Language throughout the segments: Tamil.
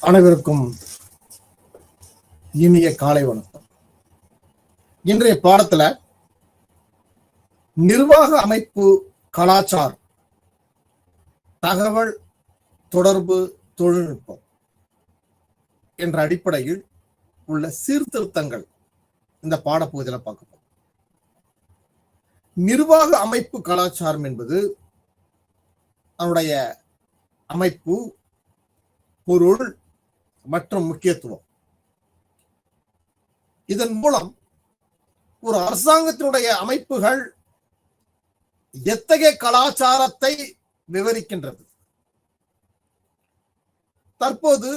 அனைவருக்கும் இனிய காலை வணக்கம். இன்றைய பாடத்துல நிர்வாக அமைப்பு கலாச்சாரம், தகவல் தொடர்பு தொழில்நுட்பம் என்ற அடிப்படையில் உள்ள சீர்திருத்தங்கள் இந்த பாடப்பகுதியில் பார்க்கப்போம். நிர்வாக அமைப்பு கலாச்சாரம் என்பது அதனுடைய அமைப்பு, பொருள் மற்றும் முக்கியத்துவம். இதன் மூலம் ஒரு அரசாங்கத்தினுடைய அமைப்புகள் எத்தகைய கலாச்சாரத்தை விவரிக்கின்றது. தற்போது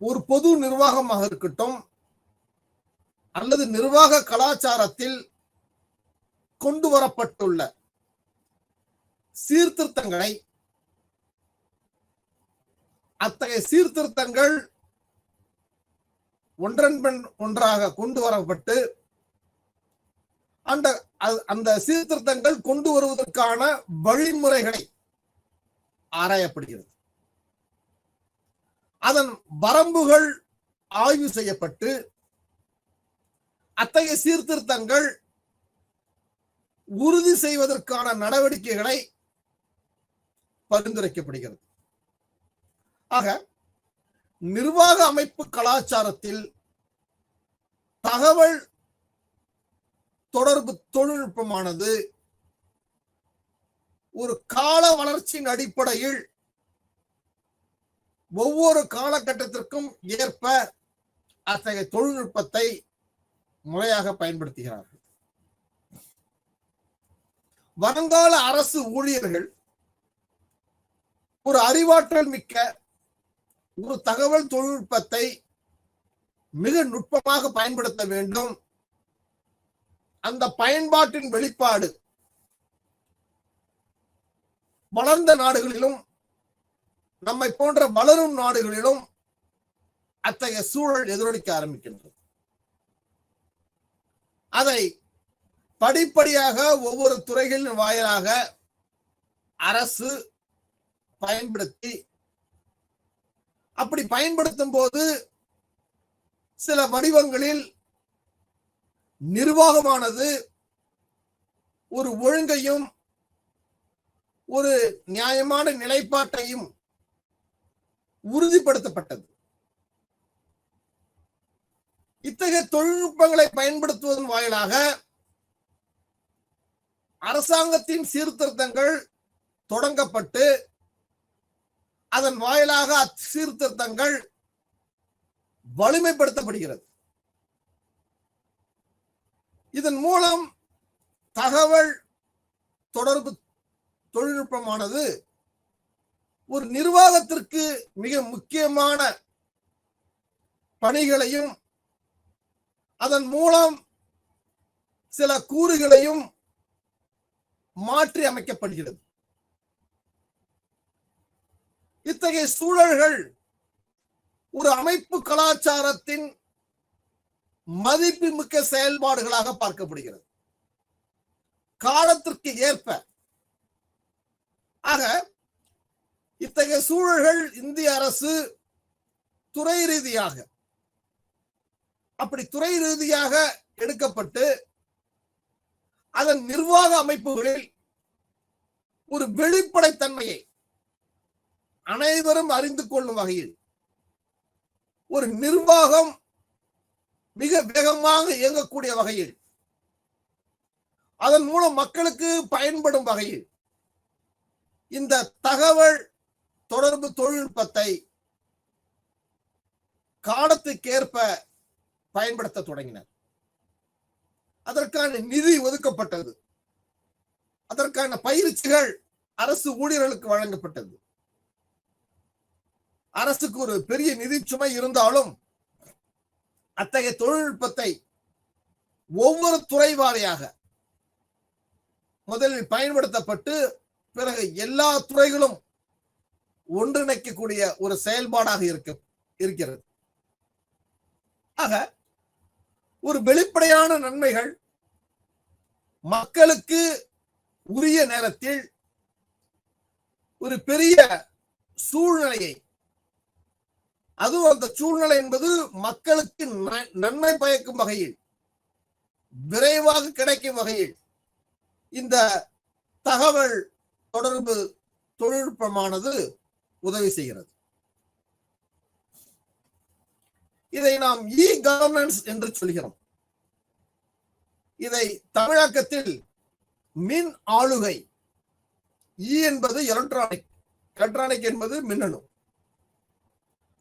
ஒரு பொது நிர்வாகமாக இருக்கட்டும் அல்லது நிர்வாக கலாச்சாரத்தில் கொண்டு வரப்பட்டுள்ள சீர்திருத்தங்களை, அத்தகைய சீர்திருத்தங்கள் ஒன்றன் பின் ஒன்றாக கொண்டு வரப்பட்டு அந்த சீர்திருத்தங்கள் கொண்டு வருவதற்கான வழிமுறைகளை ஆராயப்படுகிறது. அதன் வரம்புகள் ஆய்வு செய்யப்பட்டு அத்தகைய சீர்திருத்தங்கள் உறுதி செய்வதற்கான நடவடிக்கைகளை பரிந்துரைக்கப்படுகிறது. ஆக நிர்வாக அமைப்பு கலாச்சாரத்தில் தகவல் தொடர்பு தொழில்நுட்பமானது ஒரு கால வளர்ச்சியின் அடிப்படையில் ஒவ்வொரு காலகட்டத்திற்கும் ஏற்ப அத்தகைய தொழில்நுட்பத்தை முறையாக பயன்படுத்துகிறார்கள். வருங்கால அரசு ஊழியர்கள் ஒரு அறிவாற்றல் மிக்க ஒரு தகவல் தொழில்நுட்பத்தை மிக நுட்பமாக பயன்படுத்த வேண்டும். அந்த பயன்பாட்டின் வெளிப்பாடு வளர்ந்த நாடுகளிலும் நம்மை போன்ற வளரும் நாடுகளிலும் அத்தகைய சூழல் எதிரொலிக்க ஆரம்பிக்கின்றது. அதை படிப்படியாக ஒவ்வொரு துறைகளின் வாயிலாக அரசு பயன்படுத்தி, அப்படி பயன்படுத்தும் போது சில வடிவங்களில் நிர்வாகமானது ஒரு ஒழுங்கையும் ஒரு நியாயமான நிலைப்பாட்டையும் உறுதிப்படுத்தப்பட்டது. இத்தகைய தொழில்நுட்பங்களை பயன்படுத்துவதன் வாயிலாக அரசாங்கத்தின் சீர்திருத்தங்கள் தொடங்கப்பட்டு அதன் வாயிலாக அச்சீர்திருத்தங்கள் வலிமைப்படுத்தப்படுகிறது. இதன் மூலம் தகவல் தொடர்பு தொழில்நுட்பமானது ஒரு நிர்வாகத்திற்கு மிக முக்கியமான பணிகளையும் அதன் மூலம் சில கூறுகளையும் மாற்றி அமைக்கப்படுகிறது. இத்தகைய சூழல்கள் ஒரு அமைப்பு கலாச்சாரத்தின் மதிப்புமிக்க செயல்பாடுகளாக பார்க்கப்படுகிறது, காலத்திற்கு ஏற்ப. ஆக இத்தகைய சூழல்கள் இந்திய அரசு துறை ரீதியாக எடுக்கப்பட்டு அதன் நிர்வாக அமைப்புகளில் ஒரு வெளிப்படைத்தன்மையை அனைவரும் அறிந்து கொள்ளும் வகையில் ஒரு நிர்வாகம் மிக வேகமாக இயங்கக்கூடிய வகையில், அதன் மூலம் மக்களுக்கு பயன்படும் வகையில் இந்த தகவல் தொடர்பு தொழில்நுட்பத்தை காலத்துக்கேற்ப பயன்படுத்த தொடங்கினர். அதற்கான நிதி ஒதுக்கப்பட்டது. அதற்கான பயிற்சிகள் அரசு ஊழியர்களுக்கு வழங்கப்பட்டது. அரசுக்கு ஒரு பெரிய நிதி சுமை இருந்தாலும் அத்தகைய தொழில்நுட்பத்தை ஒவ்வொரு துறை வாரியாக முதலில் பயன்படுத்தப்பட்டு பிறகு எல்லா துறைகளும் ஒன்றிணைக்கக்கூடிய ஒரு செயல்பாடாக இருக்கிறது. ஆக ஒரு வெளிப்படையான நன்மைகள் மக்களுக்கு உரிய நேரத்தில் ஒரு பெரிய சூழ்நிலையை அதுவும் அந்த சூழ்நிலை என்பது மக்களுக்கு நன்மை பயக்கும் வகையில், விரைவாக கிடைக்கும் வகையில் இந்த தகவல் தொடர்பு தொழில்நுட்பமானது உதவி செய்கிறது. இதை நாம் இ கவர்னன்ஸ் என்று சொல்கிறோம். இதை தமிழாக்கத்தில் மின் ஆளுகை. இ என்பது எலக்ட்ரானிக், எலக்ட்ரானிக் என்பது மின்னணு.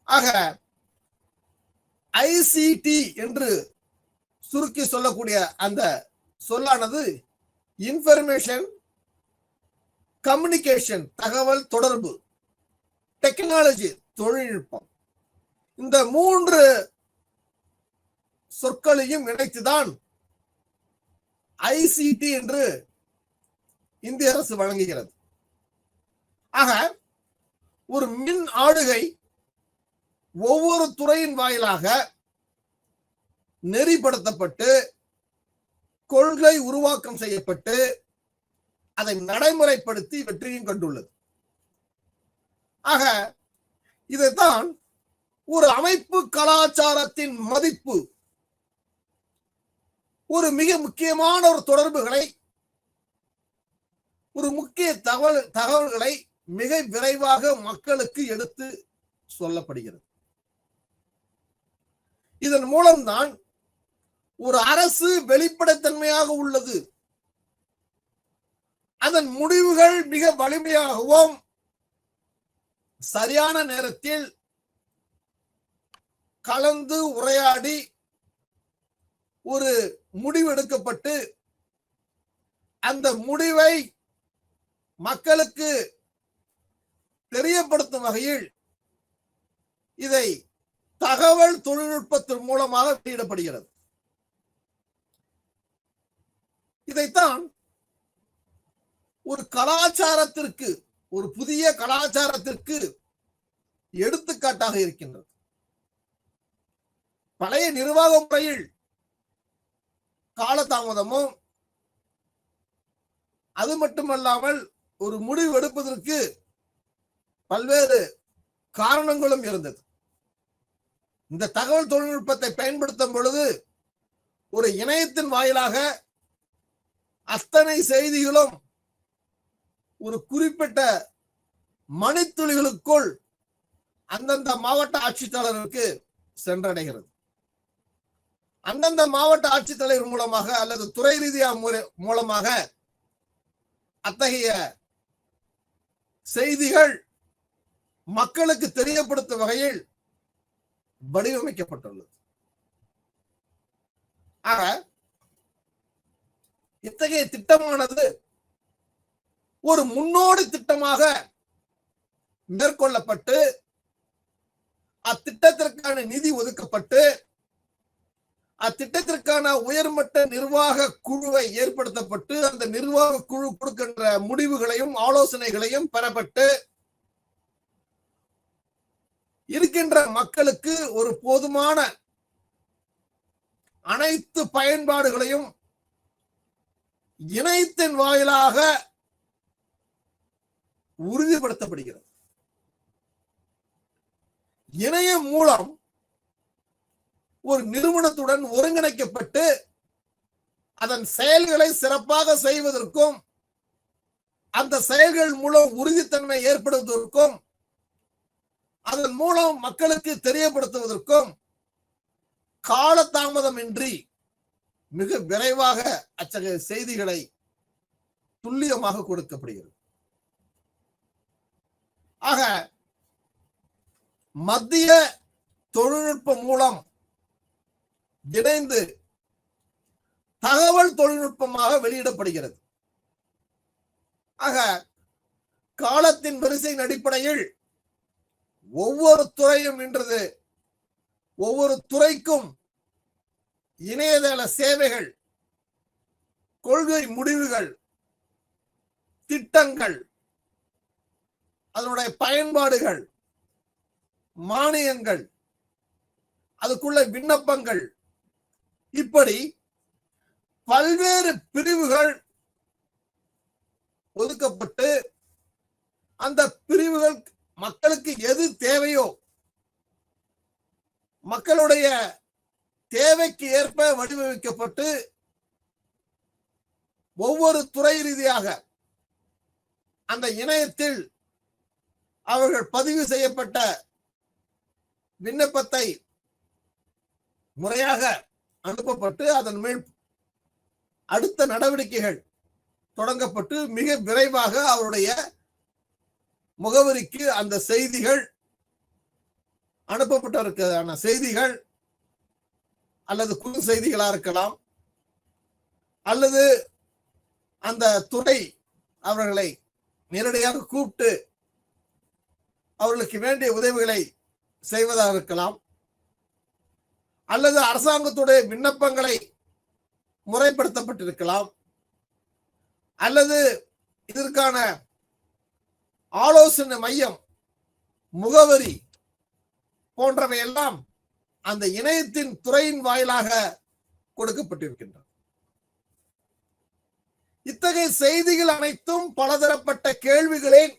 ஆக ஐசிடி என்று சுருக்கி சொல்லக்கூடிய அந்த சொல்லானது இன்ஃபர்மேஷன் கம்யூனிகேஷன், தகவல் தொடர்பு, டெக்னாலஜி, தொழில்நுட்பம், இந்த 3 சொற்களையும் இணைத்துதான் ஐசிடி என்று இந்திய அரசு வழங்குகிறது. ஆக ஒரு மின் ஆளுகை ஒவ்வொரு துறையின் வாயிலாக நெறிப்படுத்தப்பட்டு கொள்கை உருவாக்கம் செய்யப்பட்டு அதை நடைமுறைப்படுத்தி வெற்றியும் கண்டுள்ளது. ஆக இதைத்தான் ஒரு அமைப்பு கலாச்சாரத்தின் மதிப்பு, ஒரு மிக முக்கியமான ஒரு தொடர்புகளை, ஒரு முக்கிய தகவல்களை மிக விரைவாக மக்களுக்கு எடுத்து சொல்லப்படுகிறது. இதன் மூலம்தான் ஒரு அரசு வெளிப்படைத்தன்மையாக உள்ளது, அதன் முடிவுகள் மிக வலிமையாகவும் சரியான நேரத்தில் கலந்து உரையாடி ஒரு முடிவு எடுக்கப்பட்டு அந்த முடிவை மக்களுக்கு தெரியப்படுத்தும் வகையில் இதை தகவல் தொழில்நுட்பத்தின் மூலமாக வெளியிடப்படுகிறது. இதைத்தான் ஒரு கலாச்சாரத்திற்கு, ஒரு புதிய கலாச்சாரத்திற்கு எடுத்துக்காட்டாக இருக்கின்றது. பழைய நிர்வாக முறையில் காலதாமதமும், அது மட்டுமல்லாமல் ஒரு முடிவு எடுப்பதற்கு பல்வேறு காரணங்களும் இருந்தது. இந்த தகவல் தொழில்நுட்பத்தை பயன்படுத்தும் பொழுது ஒரு இணையத்தின் வாயிலாக அத்தனை செய்திகளும் ஒரு குறிப்பிட்ட மணித்துளிகளுக்குள் அந்தந்த மாவட்ட ஆட்சித்தலைவருக்கு சென்றடைகிறது. அந்தந்த மாவட்ட ஆட்சித்தலைவர் மூலமாக அல்லது துறை ரீதியாக மூலமாக அத்தகைய செய்திகள் மக்களுக்கு தெரியப்படுத்தும் வகையில் வடிவமைக்கப்பட்டுள்ளது. ஆக இத்தகைய திட்டமானது ஒரு முன்னோடி திட்டமாக மேற்கொள்ளப்பட்டு அத்திட்டத்திற்கான நிதி ஒதுக்கப்பட்டு அத்திட்டத்திற்கான உயர்மட்ட நிர்வாக குழுவை ஏற்படுத்தப்பட்டு அந்த நிர்வாக குழு கொடுக்கின்ற முடிவுகளையும் ஆலோசனைகளையும் பெறப்பட்டு இருக்கின்ற மக்களுக்கு ஒரு போதுமான அனைத்து பயன்பாடுகளையும் இணையத்தின் வாயிலாக உறுதிப்படுத்தப்படுகிறது. இணையம் மூலம் ஒரு நிறுவனத்துடன் ஒருங்கிணைக்கப்பட்டு அதன் செயல்களை சிறப்பாக செய்வதற்கும் அந்த செயல்கள் மூலம் உறுதித்தன்மை ஏற்படுவதற்கும் அதன் மூலம் மக்களுக்கு தெரியப்படுத்துவதற்கும் காலதாமதமின்றி மிக விரைவாக அத்தகைய செய்திகளை துல்லியமாக கொடுக்கப்படுகிறது. ஆக மத்திய தொழில்நுட்பம் மூலம் இணைந்து தகவல் தொழில்நுட்பமாக வெளியிடப்படுகிறது. ஆக காலத்தின் வரிசையின் அடிப்படையில் ஒவ்வொரு துறையும் இன்றது ஒவ்வொரு துறைக்கும் இணையதள சேவைகள், கொள்கை முடிவுகள், திட்டங்கள், அதனுடைய பயன்பாடுகள், மானியங்கள், அதுக்குள்ள விண்ணப்பங்கள், இப்படி பல்வேறு பிரிவுகள் ஒதுக்கப்பட்டு அந்த பிரிவுகள் மக்களுக்கு எது தேவையோ மக்களுடைய தேவைக்கு ஏற்ப வடிவமைக்கப்பட்டு ஒவ்வொரு துறை ரீதியாக அந்த இணையத்தில் அவர்கள் பதிவு செய்யப்பட்ட விண்ணப்பத்தை முறையாக அனுப்பப்பட்டு அதன் மேல் அடுத்த நடவடிக்கைகள் தொடங்கப்பட்டு மிக விரைவாக அவருடைய முகவரிக்கு அந்த செய்திகள் அனுப்பப்பட்டிருக்கிறதான செய்திகள் அல்லது குறு செய்திகளா இருக்கலாம், அல்லது அந்த துறை அவர்களை நேரடியாக கூப்பிட்டு அவர்களுக்கு வேண்டிய உதவிகளை செய்வதாக இருக்கலாம், அல்லது அரசாங்கத்துடைய விண்ணப்பங்களை முறைப்படுத்தப்பட்டிருக்கலாம், அல்லது இதற்கான ஆலோசனை மையம் முகவரி போன்றவை எல்லாம் அந்த இணையத்தின் துறையின் வாயிலாக கொடுக்கப்பட்டிருக்கின்றன. இத்தகைய செய்திகள் அனைத்தும் பலதரப்பட்ட கேள்விகளின்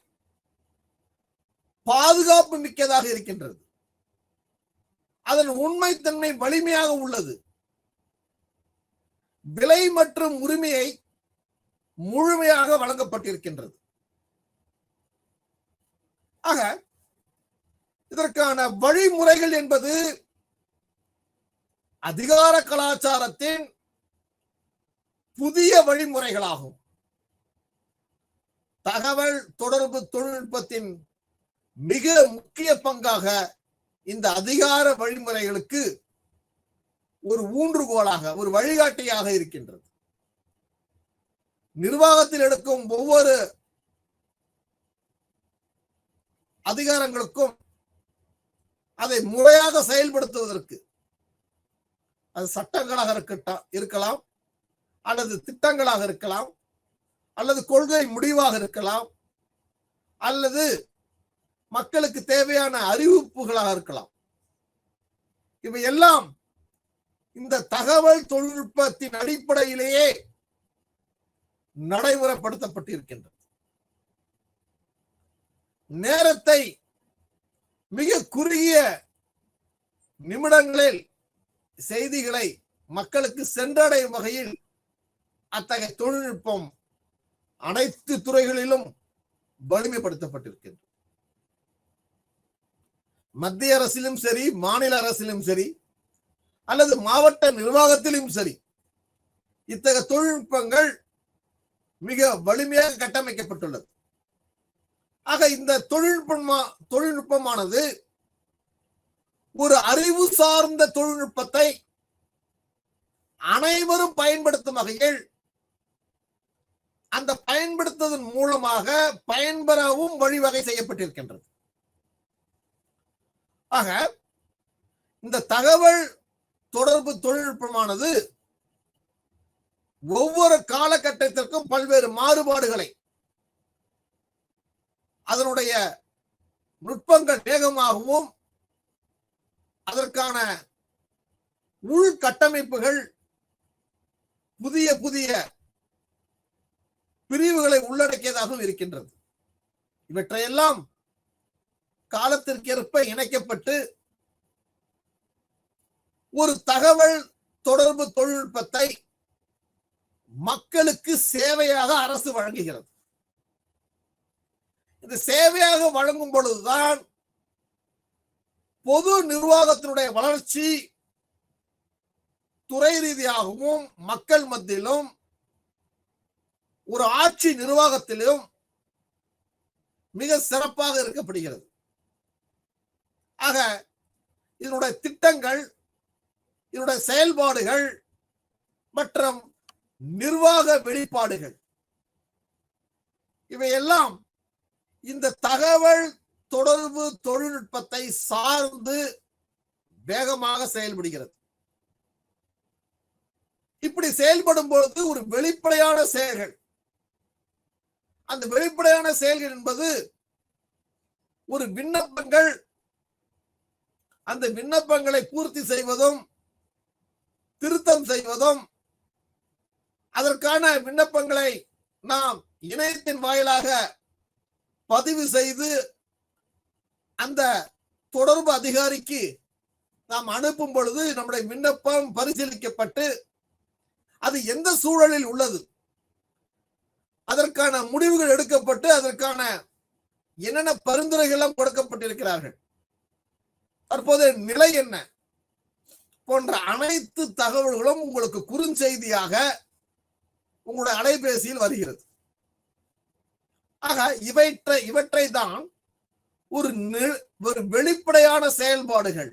பாதுகாப்பு மிக்கதாக இருக்கின்றது. அதன் உண்மைத்தன்மை வலிமையாக உள்ளது. விலை மற்றும் உரிமையை முழுமையாக வழங்கப்பட்டிருக்கின்றது. ஆக இதற்கான வழிமுறைகள் என்பது அதிகார கலாச்சாரத்தின் புதிய வழிமுறைகளாகும். தகவல் தொடர்பு தொழில்நுட்பத்தின் மிக முக்கிய பங்காக இந்த அதிகார வழிமுறைகளுக்கு ஒரு ஊன்றுகோலாக, ஒரு வழிகாட்டியாக இருக்கின்றது. நிர்வாகத்தில் எடுக்கும் ஒவ்வொரு அதிகாரங்களுக்கும் அதை முறையாக செயல்படுத்துவதற்கு, அது சட்டங்களாக இருக்கலாம், அல்லது திட்டங்களாக இருக்கலாம், அல்லது கொள்கை முடிவாக இருக்கலாம், அல்லது மக்களுக்கு தேவையான அறிவிப்புகளாக இருக்கலாம். இவையெல்லாம் இந்த தகவல் தொழில்நுட்பத்தின் அடிப்படையிலேயே நடைமுறைப்படுத்தப்பட்டிருக்கின்றது. நேரத்தை மிக குறுகிய நிமிடங்களில் செய்திகளை மக்களுக்கு சென்றடையும் வகையில் அத்தகைய தொழில்நுட்பம் அனைத்து துறைகளிலும் வலிமைப்படுத்தப்பட்டிருக்கின்றது. மத்திய அரசிலும் சரி, மாநில அரசிலும் சரி, அல்லது மாவட்ட நிர்வாகத்திலும் சரி, இத்தகைய தொழில்நுட்பங்கள் மிக வலிமையாக கட்டமைக்கப்பட்டுள்ளது. ஆக இந்த தொழில்நுட்பமானது ஒரு அறிவு சார்ந்த தொழில்நுட்பத்தை அனைவரும் பயன்படுத்தும் வகையில், அந்த பயன்படுத்துவதன் மூலமாக பயன்பெறவும் வழிவகை செய்யப்பட்டிருக்கின்றது. ஆக இந்த தகவல் தொடர்பு தொழில்நுட்பமானது ஒவ்வொரு காலகட்டத்திற்கும் பல்வேறு மாறுபாடுகளை, அதனுடைய நுட்பங்கள் வேகமாகவும் அதற்கான உள்கட்டமைப்புகள் புதிய புதிய பிரிவுகளை உள்ளடக்கியதாகவும் இருக்கின்றது. இவற்றையெல்லாம் காலத்திற்கேற்ப இணைக்கப்பட்டு ஒரு தகவல் தொடர்பு தொழில்நுட்பத்தை மக்களுக்கு சேவையாக அரசு வழங்குகிறது. இந்த சேவையாக வழங்கும் பொழுதுதான் பொது நிர்வாகத்தினுடைய வளர்ச்சி துறை ரீதியாகவும் மக்கள் மத்தியிலும் ஒரு ஆட்சி நிர்வாகத்திலும் மிக சிறப்பாக இருக்கப்படுகிறது. ஆக இதனுடைய திட்டங்கள், இதனுடைய செயல்பாடுகள் மற்றும் நிர்வாக வெளிப்பாடுகள் இவையெல்லாம் இந்த தகவல் தொடர்பு தொழில்நுட்பத்தை சார்ந்து வேகமாக செயல்படுகிறது. இப்படி செயல்படும் பொழுது ஒரு வெளிப்படையான செயல்கள், அந்த வெளிப்படையான செயல்கள் என்பது ஒரு விண்ணப்பங்கள், அந்த விண்ணப்பங்களை பூர்த்தி செய்வதும் திருத்தம் செய்வதும், அதற்கான விண்ணப்பங்களை நாம் இணையத்தின் வாயிலாக பதிவு செய்து அந்த தொடர்பு அதிகாரிக்கு நாம் அனுப்பும் பொழுது நம்முடைய விண்ணப்பம் பரிசீலிக்கப்பட்டு அது எந்த சூழலில் உள்ளது, அதற்கான முடிவுகள் எடுக்கப்பட்டு அதற்கான என்னென்ன பரிந்துரைகள் எல்லாம் கொடுக்கப்பட்டிருக்கிறார்கள், தற்போதைய நிலை என்ன போன்ற அனைத்து தகவல்களும் உங்களுக்கு குறுஞ்செய்தியாக உங்களுடைய அலைபேசியில் வருகிறது. ஆக இவற்றை தான் ஒரு வெளிப்படையான செயல்பாடுகள்,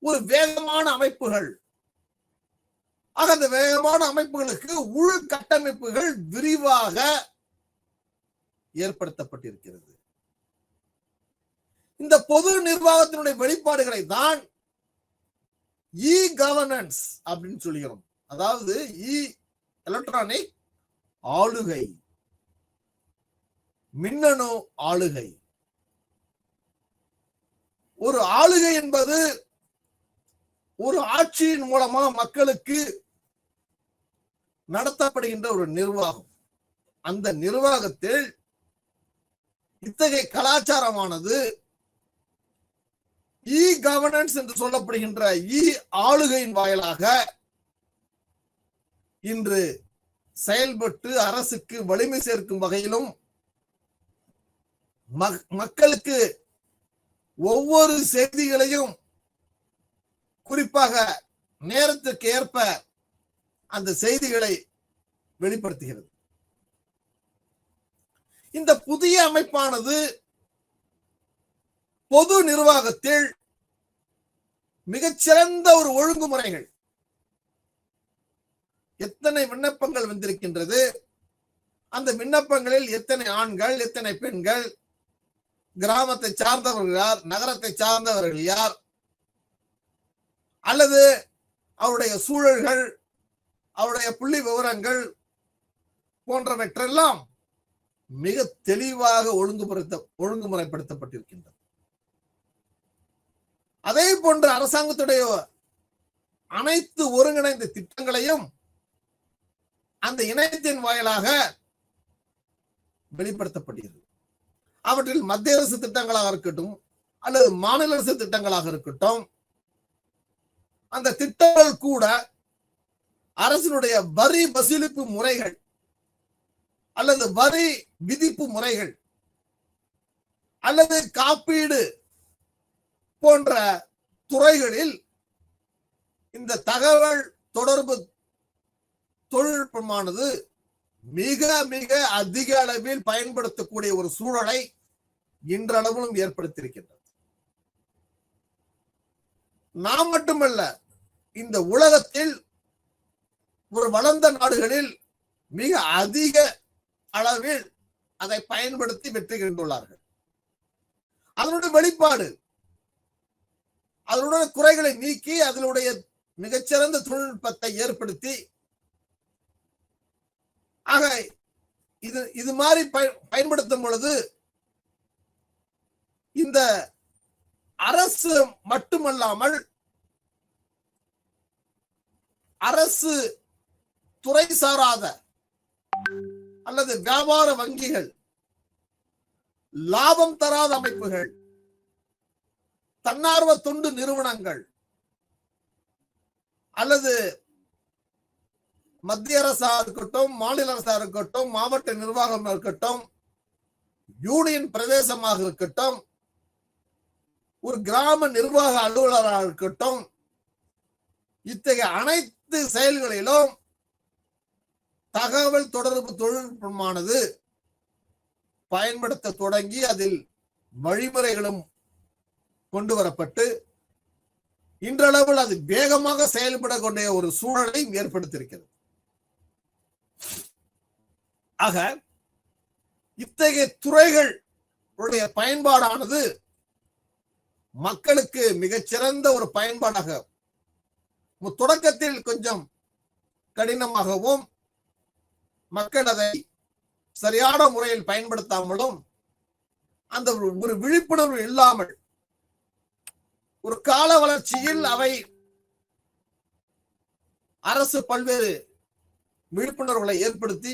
ஒரு வேகமான அமைப்புகள். ஆக அந்த வேகமான அமைப்புகளுக்கு உள்கட்டமைப்புகள் விரிவாக ஏற்படுத்தப்பட்டிருக்கிறது. இந்த பொது நிர்வாகத்தினுடைய வெளிப்பாடுகளை தான் இ கவர்னன்ஸ் அப்படின்னு சொல்லுகிறோம். அதாவது எலக்ட்ரானிக் ஆளுகை, மின்னணு ஆளுகை. ஒரு ஆளுகை என்பது ஒரு ஆட்சியின் மூலமா மக்களுக்கு நடத்தப்படுகின்ற ஒரு நிர்வாகம். அந்த நிர்வாகத்தில் இத்தகைய கலாச்சாரமானது இ கவர்னன்ஸ் என்று சொல்லப்படுகின்ற ஆளுகையின் வாயிலாக இன்று செயல்பட்டு அரசுக்கு வலிமை சேர்க்கும் வகையிலும் மக்களுக்கு ஒவ்வொரு செய்திகளையும் குறிப்பாக நேரத்துக்கு ஏற்ப அந்த செய்திகளை வெளிப்படுத்துகிறது. இந்த புதிய அமைப்பானது பொது நிர்வாகத்தில் மிகச்சிறந்த ஒரு ஒழுங்குமுறைகள், எத்தனை விண்ணப்பங்கள் வந்திருக்கின்றது, அந்த விண்ணப்பங்களில் எத்தனை ஆண்கள் எத்தனை பெண்கள், கிராமத்தை சார்ந்தவர்கள் யார், நகரத்தை சார்ந்தவர்கள் யார், அல்லது அவருடைய சூழல்கள், அவருடைய புள்ளி விவரங்கள் போன்றவற்றெல்லாம் மிக தெளிவாக ஒழுங்குமுறைப்படுத்தப்பட்டிருக்கின்றது. அதே போன்ற அரசாங்கத்துடைய அனைத்து ஒருங்கிணைந்த திட்டங்களையும் அந்த இணையத்தின் வாயிலாக வெளிப்படுத்தப்படுகிறது. அவற்றில் மத்திய அரசு திட்டங்களாக இருக்கட்டும் அல்லது மாநில அரசு திட்டங்களாக இருக்கட்டும், அந்த திட்டங்கள் கூட அரசினுடைய வரி வசூலிப்பு முறைகள் அல்லது வரி விதிப்பு முறைகள் அல்லது காப்பீடு போன்ற துறைகளில் இந்த தகவல் தொடர்பு தொழில்நுட்பமானது மிக மிக அதிக அளவில் பயன்படுத்தக்கூடிய ஒரு சூழலை இன்றளவிலும் ஏற்படுத்தியிருக்கின்றது. நாம் மட்டுமல்ல, இந்த உலகத்தில் ஒரு வளர்ந்த நாடுகளில் மிக அதிக அளவில் அதை பயன்படுத்தி வெற்றி கண்டுள்ளார்கள். அதனுடைய வெளிப்பாடு, அதனுடைய குறைகளை நீக்கி அதனுடைய மிகச்சிறந்த தொழில்நுட்பத்தை ஏற்படுத்தி, ஆக இது மாதிரி பயன்படுத்தும் பொழுது இந்த அரசு மட்டுமல்லாமல் அரசு துறை சாராத அல்லது வியாபார வங்கிகள், லாபம் தராத அமைப்புகள், தன்னார்வ தொண்டு நிறுவனங்கள் அல்லது மத்திய அரசா இருக்கட்டும், மாநில அரசா இருக்கட்டும், மாவட்ட நிர்வாகம் இருக்கட்டும், யூனியன் பிரதேசமாக இருக்கட்டும், ஒரு கிராம நிர்வாக அலுவலராக இருக்கட்டும், இத்தகைய அனைத்து செயல்களிலும் தகவல் தொடர்பு தொழில்நுட்பமானது பயன்படுத்த தொடங்கி அதில் வழிமுறைகளும் கொண்டு வரப்பட்டு இன்றளவில் அது வேகமாக செயல்படக்கூடிய ஒரு சூழலை ஏற்படுத்தியிருக்கிறது. ஆக இத்தகைய துறைகள் உடைய பயன்பாடானது மக்களுக்கு மிகச்சிறந்த ஒரு பயன்பாடாக தொடக்கத்தில் கொஞ்சம் கடினமாகவும் மக்கள் அதை சரியான முறையில் பயன்படுத்தாமலும் அந்த ஒரு விழிப்புணர்வு இல்லாமல் ஒரு கால வளர்ச்சியில் அவை அரசு பல்வேறு விழிப்புணர்வுகளை ஏற்படுத்தி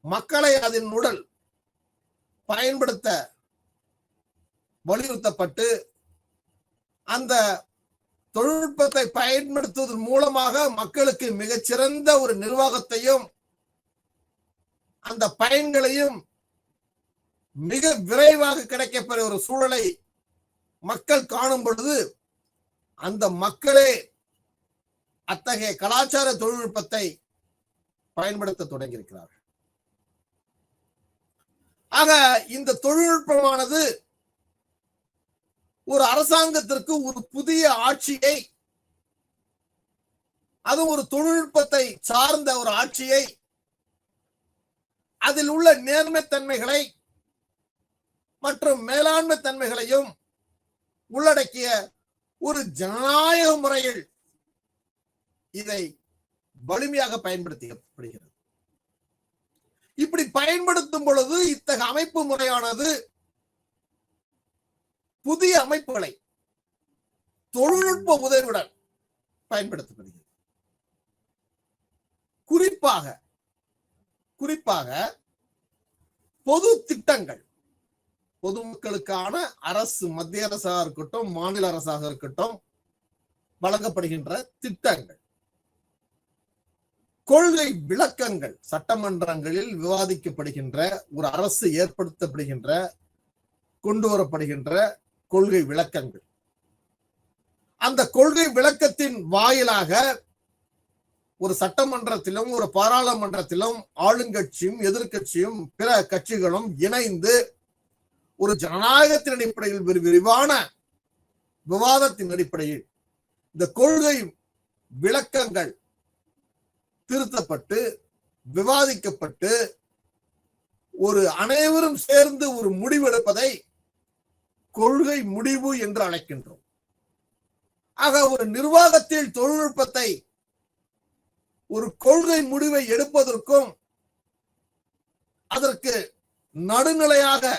மக்களை அதனுடன் பயன்படுத்த வலியுறுத்தப்பட்டு அந்த தொழில்நுட்பத்தை பயன்படுத்துவதன் மூலமாக மக்களுக்கு மிகச்சிறந்த ஒரு நிர்வாகத்தையும் அந்த பயன்களையும் மிக விரைவாக கிடைக்கப்பெற ஒரு சூழலை மக்கள் காணும் பொழுது அந்த மக்களே அத்தகைய கலாச்சார தொழில்நுட்பத்தை பயன்படுத்த தொடங்கியிருக்கிறார்கள். ஆக இந்த தொழில்நுட்பமானது ஒரு அரசாங்கத்திற்கு ஒரு புதிய ஆட்சியை, அது ஒரு தொழில்நுட்பத்தை சார்ந்த ஒரு ஆட்சியை, அதில் உள்ள நேர்மைத்தன்மைகளை மற்றும் மேலாண்மை தன்மைகளையும் உள்ளடக்கிய ஒரு ஜனநாயக முறையில் இதை வலிமையாக பயன்படுத்தப்படுகிறது. இப்படி பயன்படுத்தும் பொழுது இத்தகைய அமைப்பு முறையானது புதிய அமைப்புகளை தொழில்நுட்ப உதவியுடன் பயன்படுத்தப்படுகிறது. குறிப்பாக பொது திட்டங்கள், பொதுமக்களுக்கான அரசு, மத்திய அரசாக இருக்கட்டும் மாநில அரசாக இருக்கட்டும் வழங்கப்படுகின்ற திட்டங்கள், கொள்கை விளக்கங்கள், சட்டமன்றங்களில் விவாதிக்கப்படுகின்ற ஒரு அரசு ஏற்படுத்தப்படுகின்ற கொண்டு வரப்படுகின்ற கொள்கை விளக்கங்கள், அந்த கொள்கை விளக்கத்தின் வாயிலாக ஒரு சட்டமன்றத்திலும் ஒரு பாராளுமன்றத்திலும் ஆளுங்கட்சியும் எதிர்கட்சியும் பிற கட்சிகளும் இணைந்து ஒரு ஜனநாயகத்தின் அடிப்படையில் விரிவான விவாதத்தின் அடிப்படையில் இந்த கொள்கை விளக்கங்கள் திருத்தப்பட்டு விவாதிக்கப்பட்டு ஒரு அனைவரும் சேர்ந்து ஒரு முடிவெடுப்பதை கொள்கை முடிவு என்று அழைக்கின்றோம். ஆக ஒரு நிர்வாகத்தில் தொழில்நுட்பத்தை ஒரு கொள்கை முடிவை எடுப்பதற்கும் அதற்கு நடுநிலையாக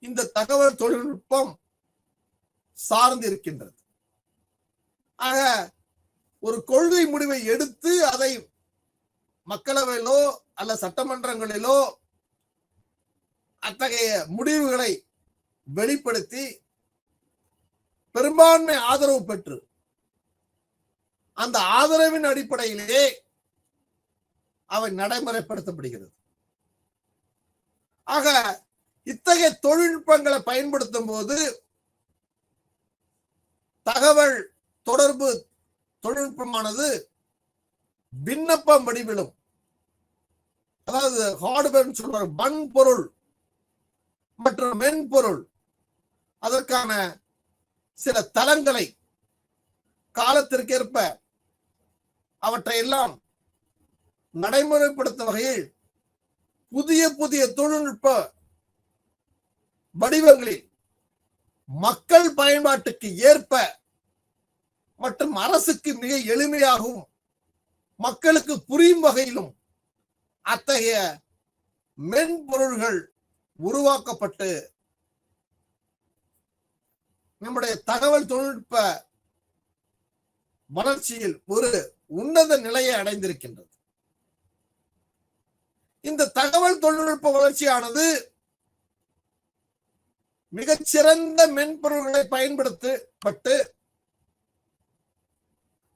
இந்த தகவல் தொழில்நுட்பம் சார்ந்திருக்கின்றது. ஆக ஒரு கொள்கை முடிவை எடுத்து அதை மக்களவையிலோ அல்ல சட்டமன்றங்களிலோ அத்தகைய முடிவுகளை வெளிப்படுத்தி பெரும்பான்மை ஆதரவு பெற்று அந்த ஆதரவின் அடிப்படையிலே அவை நடைமுறைப்படுத்தப்படுகிறது. ஆக இத்தகைய தொழில்நுட்பங்களை பயன்படுத்தும் போது தகவல் தொடர்பு தொழில்நுட்பமானது விண்ணப்பம் வடிவிலும், அதாவது ஹார்ட்வேர் சொல்ற வன்பொருள் மற்றும் மென்பொருள், அதற்கான சில தளங்களை காலத்திற்கேற்ப அவற்றை எல்லாம் நடைமுறைப்படுத்தும் வகையில் புதிய புதிய தொழில்நுட்ப வடிவங்களில் மக்கள் பயன்பாட்டுக்கு ஏற்ப மற்றும் அரசுக்கு மிக எளிமையாகவும் மக்களுக்கு புரியும் வகையிலும் அத்தகைய மென்பொருள்கள் உருவாக்கப்பட்டு நம்முடைய தகவல் தொழில்நுட்ப வளர்ச்சியில் ஒரு உன்னத நிலையை அடைந்திருக்கின்றது. இந்த தகவல் தொழில்நுட்ப வளர்ச்சியானது மிகச்சிறந்த மென்பொருள்களை பயன்படுத்தப்பட்டு,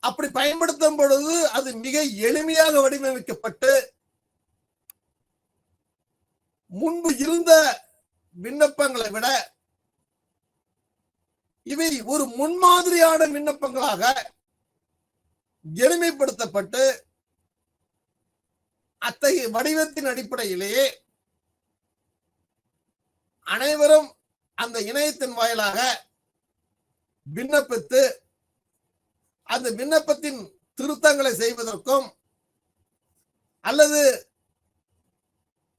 அப்படி பயன்படுத்தும் பொழுது அது மிக எளிமையாக வடிவமைக்கப்பட்டு முன்பு இருந்த விண்ணப்பங்களை விட இவை ஒரு முன்மாதிரியான விண்ணப்பங்களாக எளிமைப்படுத்தப்பட்டு அத்தகைய வடிவத்தின் அடிப்படையிலேயே அனைவரும் அந்த இணையத்தின் வாயிலாக விண்ணப்பித்து அந்த விண்ணப்பத்தின் திருத்தங்களை செய்வதற்கும் அல்லது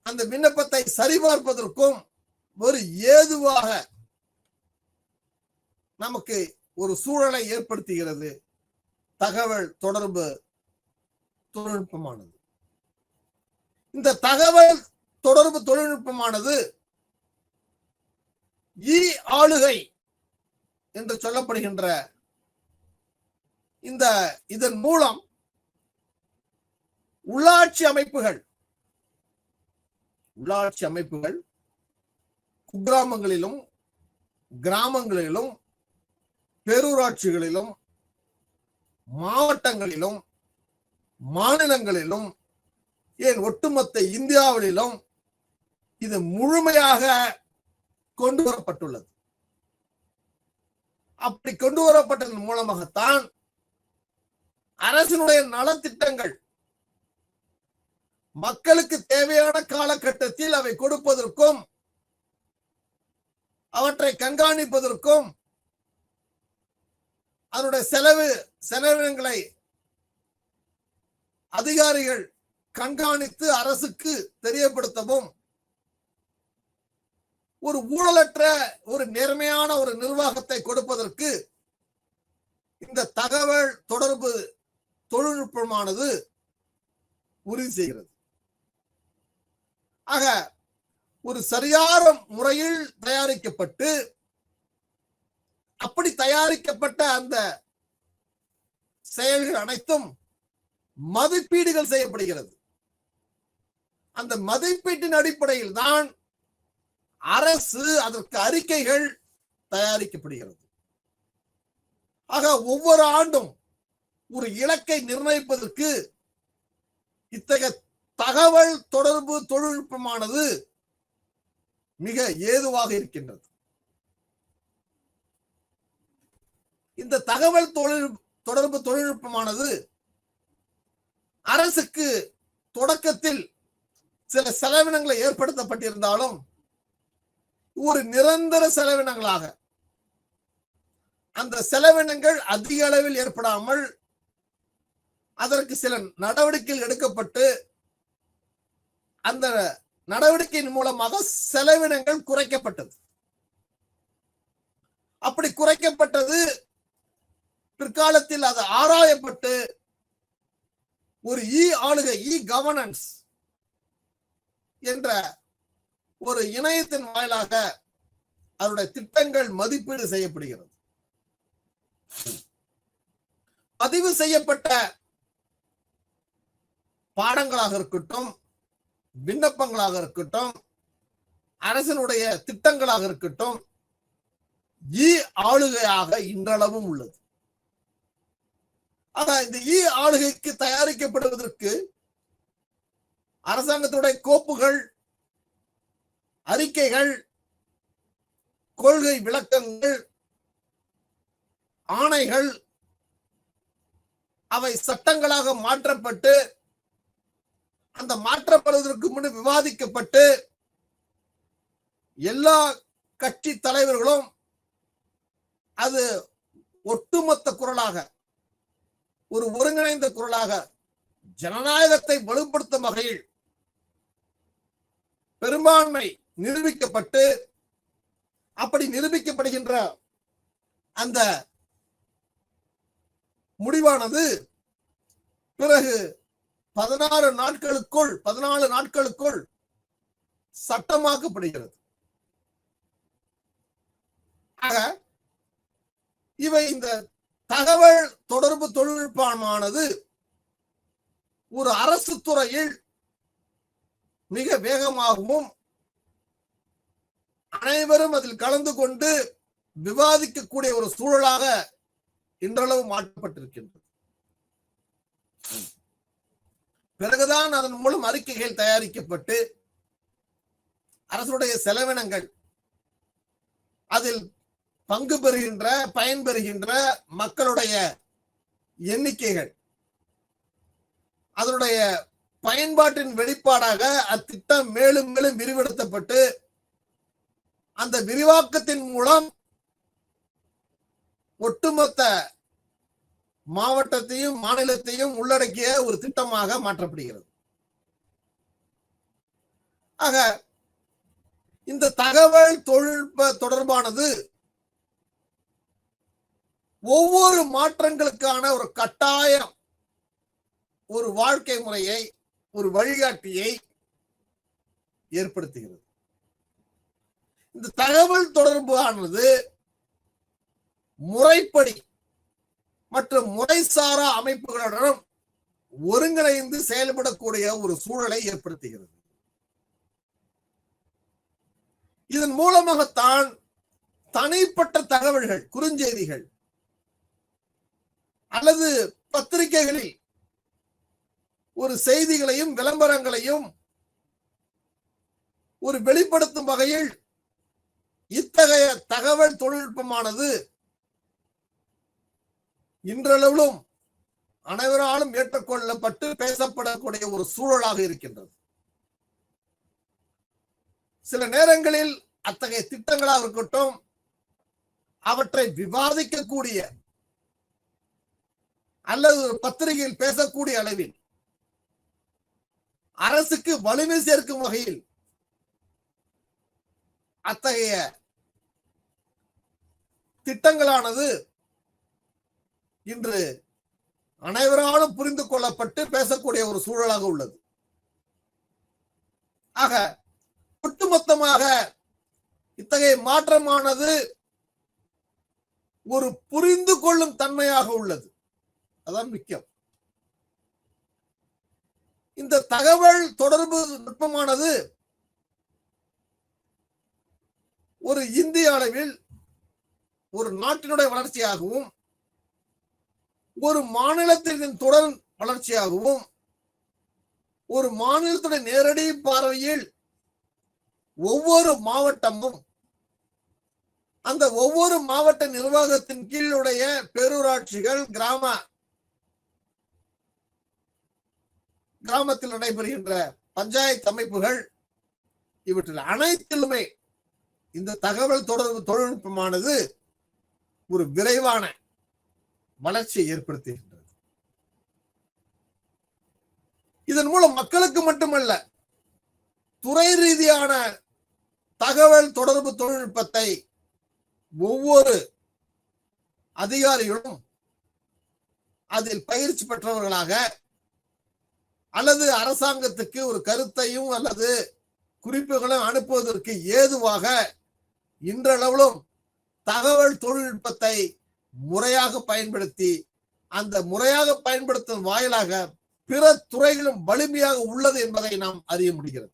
அந்த விண்ணப்பத்தை சரிபார்ப்பதற்கும் ஒரு ஏதுவாக நமக்கு ஒரு சூழலை ஏற்படுத்துகிறது தகவல் தொடர்பு தொழில்நுட்பமானது. இந்த தகவல் தொடர்பு தொழில்நுட்பமானது ஆளுகை என்று சொல்லப்படுகின்ற இதன் மூலம் உள்ளாட்சி அமைப்புகள் குக்கிராமங்களிலும் கிராமங்களிலும் பேரூராட்சிகளிலும் மாவட்டங்களிலும் மாநிலங்களிலும் ஏன் ஒட்டுமொத்த இந்தியாவிலும் இது முழுமையாக கொண்டு வரப்பட்டுள்ளது. அப்படி கொண்டு வரப்பட்டதன் மூலமாகத்தான் அரசினுடைய நலத்திட்டங்கள் மக்களுக்கு தேவையான காலகட்டத்தில் அவை கொடுப்பதற்கும் அவற்றை கண்காணிப்பதற்கும் அதனுடைய செலவினங்களை அதிகாரிகள் கண்காணித்து அரசுக்கு தெரியப்படுத்தவும் ஒரு ஊழலற்ற ஒரு நேர்மையான ஒரு நிர்வாகத்தை கொடுப்பதற்கு இந்த தகவல் தொடர்பு தொழில்நுட்பமானது உறுதி செய்கிறது. ஆக ஒரு சரியான முறையில் தயாரிக்கப்பட்டு அப்படி தயாரிக்கப்பட்ட அந்த செயல்கள் அனைத்தும் மதிப்பீடுகள் செய்யப்படுகிறது. அந்த மதிப்பீட்டின் அடிப்படையில் தான் அரசு அதற்கு அறிக்கைகள் தயாரிக்கப்படுகிறது. ஆக ஒவ்வொரு ஆண்டும் ஒரு இலக்கை நிர்ணயிப்பதற்கு இத்தகைய தகவல் தொடர்பு தொழில்நுட்பமானது மிக ஏதுவாக இருக்கின்றது. இந்த தகவல் தொடர்பு தொழில்நுட்பமானது அரசுக்கு தொடக்கத்தில் சில செலவினங்களை ஏற்படுத்தப்பட்டிருந்தாலும் ஒரு நிரந்தர செலவினங்களாக அந்த செலவினங்கள் அதிக அளவில் ஏற்படாமல் அதற்கு சில நடவடிக்கைகள் எடுக்கப்பட்டு அந்த நடவடிக்கையின் மூலமாக செலவினங்கள் குறைக்கப்பட்டது. அப்படி குறைக்கப்பட்டது பிற்காலத்தில் அது ஆராயப்பட்டு ஒரு ஆளுகை கவர்னன்ஸ் என்ற ஒரு இணையத்தின் வாயிலாக அதனுடைய திட்டங்கள் மதிப்பீடு செய்யப்படுகிறது. பதிவு செய்யப்பட்ட பாடங்களாக இருக்கட்டும், விண்ணப்பங்களாக இருக்கட்டும், அரசினுடைய திட்டங்களாக இருக்கட்டும், ஆளுகையாக இன்றளவும் உள்ளது. ஆனா இந்த ஆளுகைக்கு தயாரிக்கப்படுவதற்கு அரசாங்கத்துடைய கோப்புகள், அறிக்கைகள், கொள்கை விளக்கங்கள், ஆணைகள் அவை சட்டங்களாக மாற்றப்பட்டு அந்த மாற்றப்படுவதற்கு முன் விவாதிக்கப்பட்டு எல்லா கட்சி தலைவர்களும் அது ஒட்டுமொத்த குரலாக ஒரு ஒருங்கிணைந்த குரலாக ஜனநாயகத்தை வலுப்படுத்தும் வகையில் பெரும்பான்மை நிரூபிக்கப்பட்டு அப்படி நிரூபிக்கப்படுகின்ற அந்த முடிவானது பிறகு 14 நாட்களுக்குள் சட்டமாக்கப்படுகிறது. ஆக இவை இந்த தகவல் தொடர்பு தொழில்நுட்பமானது ஒரு அரசு துறையில் மிக வேகமாகவும் அனைவரும் அதில் கலந்து கொண்டு விவாதிக்கக்கூடிய ஒரு சூழலாக இன்றளவு மாற்றப்பட்டிருக்கின்றது. பிறகுதான் அதன் மூலம் அறிக்கைகள் தயாரிக்கப்பட்டு அரசுடைய செலவினங்கள் அதில் பங்கு பெறுகின்ற பயன்பெறுகின்ற மக்களுடைய எண்ணிக்கைகள் அதனுடைய பயன்பாட்டின் வெளிப்பாடாக அத்திட்டம் மேலும் மேலும் விரிவெடுக்கப்பட்டு அந்த விரிவாக்கத்தின் மூலம் ஒட்டுமொத்த மாவட்டத்தையும் மாநிலத்தையும் உள்ளடக்கிய ஒரு திட்டமாக மாற்றப்படுகிறது. ஆக இந்த தகவல் தொழில்நுட்ப தொடர்பானது ஒவ்வொரு மாற்றங்களுக்கான ஒரு கட்டாயம் ஒரு வாழ்க்கை முறையை ஒரு வழிகாட்டியை ஏற்படுத்துகிறது. இந்த தகவல் தொடர்பு ஆனது முறைப்படி மற்றும் முறைசாரா அமைப்புகளுடன் ஒருங்கிணைந்து செயல்படக்கூடிய ஒரு சூழலை ஏற்படுத்துகிறது. இதன் மூலமாகத்தான் தனிப்பட்ட தகவல்கள், குறுஞ்செய்திகள் அல்லது பத்திரிகைகளில் ஒரு செய்திகளையும் விளம்பரங்களையும் ஒரு வெளிப்படுத்தும் வகையில் இத்தகைய தகவல் தொழில்நுட்பமானது இன்றளவிலும் அனைவராலும் ஏற்றுக்கொள்ளப்பட்டு பேசப்படக்கூடிய ஒரு சூழலாக இருக்கின்றது. சில நேரங்களில் அத்தகைய திட்டங்களாக இருக்கட்டும், அவற்றை விவாதிக்கக்கூடிய அல்லது ஒரு பத்திரிகையில் பேசக்கூடிய அளவில் அரசுக்கு வலிமை சேர்க்கும் வகையில் அத்தகைய திட்டங்களானது இன்று அனைவராலும் புரிந்து கொள்ளப்பட்டு பேசக்கூடிய ஒரு சூழலாக உள்ளது. ஆக ஒட்டுமொத்தமாக இத்தகைய மாற்றமானது ஒரு புரிந்து கொள்ளும் தன்மையாக உள்ளது. அதான் முக்கியம். இந்த தகவல் தொடர்பு நுட்பமானது ஒரு இந்திய அளவில் ஒரு நாட்டினுடைய வளர்ச்சியாகவும் ஒரு மாநிலத்தின் தொடர் வளர்ச்சியாகவும் ஒரு மாநிலத்துடைய நேரடி பார்வையில் ஒவ்வொரு மாவட்டமும் அந்த ஒவ்வொரு மாவட்ட நிர்வாகத்தின் கீழுடைய பேரூராட்சிகள் கிராமத்தில் நடைபெறுகின்ற பஞ்சாயத்து அமைப்புகள் இவற்றில் அனைத்திலுமே இந்த தகவல் தொடர்பு தொழில்நுட்பமானது ஒரு விரைவான வளர்ச்சியை ஏற்படுத்துகின்றது. இதன் மூலம் மக்களுக்கு மட்டுமல்ல, துறை ரீதியான தகவல் தொடர்பு தொழில்நுட்பத்தை ஒவ்வொரு அதிகாரிகளும் அதில் பயிற்சி பெற்றவர்களாக அல்லது அரசாங்கத்துக்கு ஒரு கருத்தையும் அல்லது குறிப்புகளும் அனுப்புவதற்கு ஏதுவாக இன்றளவிலும் தகவல் தொழில்நுட்பத்தை முறையாக பயன்படுத்தி அந்த முறையாக பயன்படுத்தும் வாயிலாக பிற துறைகளும் வலிமையாக உள்ளது என்பதை நாம் அறிய முடிகிறது.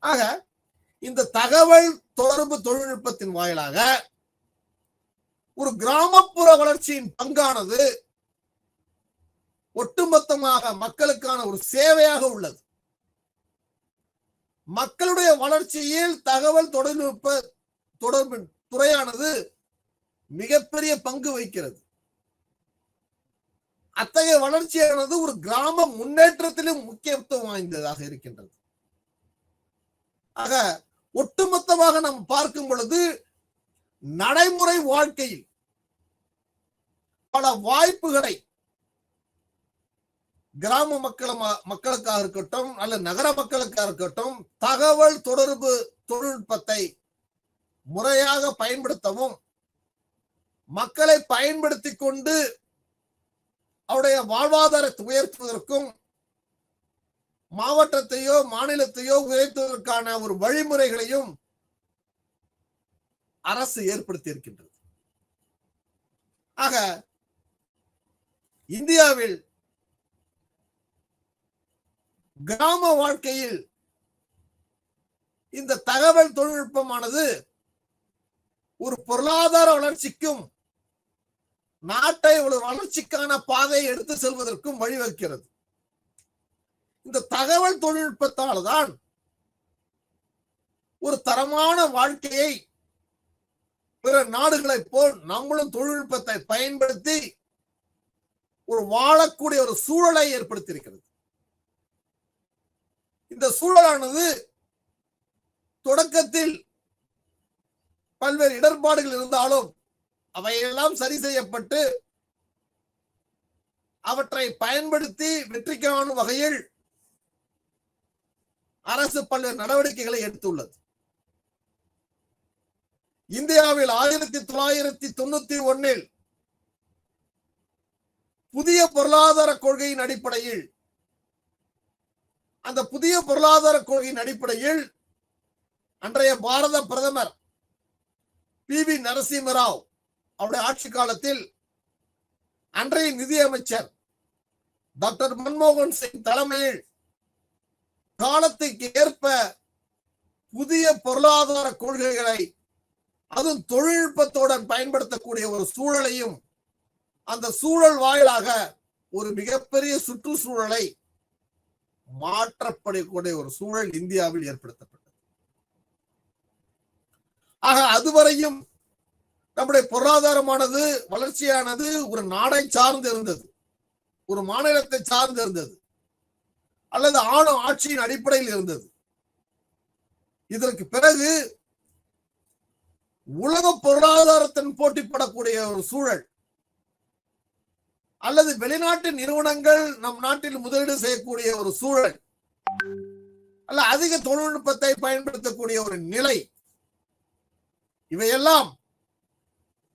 ஆக இந்த தகவல் தொடர்பு தொழில்நுட்பத்தின் வாயிலாக ஒரு கிராமப்புற வளர்ச்சியின் பங்கானது ஒட்டுமொத்தமாக மக்களுக்கான ஒரு சேவையாக உள்ளது. மக்களுடைய வளர்ச்சியில் தகவல் தொழில்நுட்ப தொடர்பு துறையானது மிகப்பெரிய பங்கு வகிக்கிறது. அத்தகைய வளர்ச்சியானது ஒரு கிராம முன்னேற்றத்திலும் முக்கியத்துவம் வாய்ந்ததாக இருக்கின்றது. ஆக ஒட்டுமொத்தமாக நாம் பார்க்கும் பொழுது நடைமுறை வாழ்க்கையில் பல வாய்ப்புகளை கிராம மக்களுக்காக இருக்கட்டும் அல்லது நகர மக்களுக்காக இருக்கட்டும் தகவல் தொடர்பு தொழில்நுட்பத்தை முறையாக பயன்படுத்தவும் மக்களை பயன்படுத்தி கொண்டு அவருடைய வாழ்வாதாரத்தை உயர்த்துவதற்கும் மாவட்டத்தையோ மாநிலத்தையோ உயர்த்துவதற்கான ஒரு வழிமுறைகளையும் அரசு ஏற்படுத்தி இருக்கின்றது. ஆக இந்தியாவில் கிராம வாழ்க்கையில் இந்த தகவல் தொழில்நுட்பமானது ஒரு பொருளாதார வளர்ச்சிக்கும் நாட்டை ஒரு வளர்ச்சிக்கான பாதையை எடுத்து செல்வதற்கும் வழிவகுக்கிறது. இந்த தகவல் தொழில்நுட்பத்தால் தான் ஒரு தரமான வாழ்க்கையை பிற நாடுகளைப் போல் நம்மளும் தொழில்நுட்பத்தை பயன்படுத்தி ஒரு வாழக்கூடிய ஒரு சூழலை ஏற்படுத்தியிருக்கிறது. இந்த சூழலானது தொடக்கத்தில் பல்வேறு இடர்பாடுகள் இருந்தாலும் அவையெல்லாம் சரி செய்யப்பட்டு அவற்றை பயன்படுத்தி வெற்றி காணும் வகையில் அரசு பல்வேறு நடவடிக்கைகளை எடுத்துள்ளது. இந்தியாவில் 1991 புதிய பொருளாதார கொள்கையின் அடிப்படையில் அந்த புதிய பொருளாதார கொள்கையின் அடிப்படையில் அன்றைய பாரத பிரதமர் PV நரசிம்மராவ் அவருடைய ஆட்சி காலத்தில் அன்றைய நிதியமைச்சர் டாக்டர் மன்மோகன் சிங் தலைமையில் காலத்துக்கு ஏற்ப புதிய பொருளாதார கொள்கைகளை அதுவும் தொழில்நுட்பத்துடன் பயன்படுத்தக்கூடிய ஒரு சூழலையும் அந்த சூழல் வாயிலாக ஒரு மிகப்பெரிய சுற்றுச்சூழலை மாற்றப்படக்கூடிய ஒரு சூழல் இந்தியாவில் ஏற்படுத்தப்பட்டது. ஆக அதுவரையும் நம்முடைய பொருளாதாரமானது, வளர்ச்சியானது ஒரு நாடை சார்ந்து இருந்தது, ஒரு மாநிலத்தை சார்ந்து இருந்தது, அல்லது ஆட்சியின் அடிப்படையில் இருந்தது. இதற்கு பிறகு உலக பொருளாதாரத்தின் போட்டிப்படக்கூடிய ஒரு சூழல், அல்லது வெளிநாட்டு நிறுவனங்கள் நம் நாட்டில் முதலீடு செய்யக்கூடிய ஒரு சூழல், அல்ல அதிக தொழில்நுட்பத்தை பயன்படுத்தக்கூடிய ஒரு நிலை, இவையெல்லாம்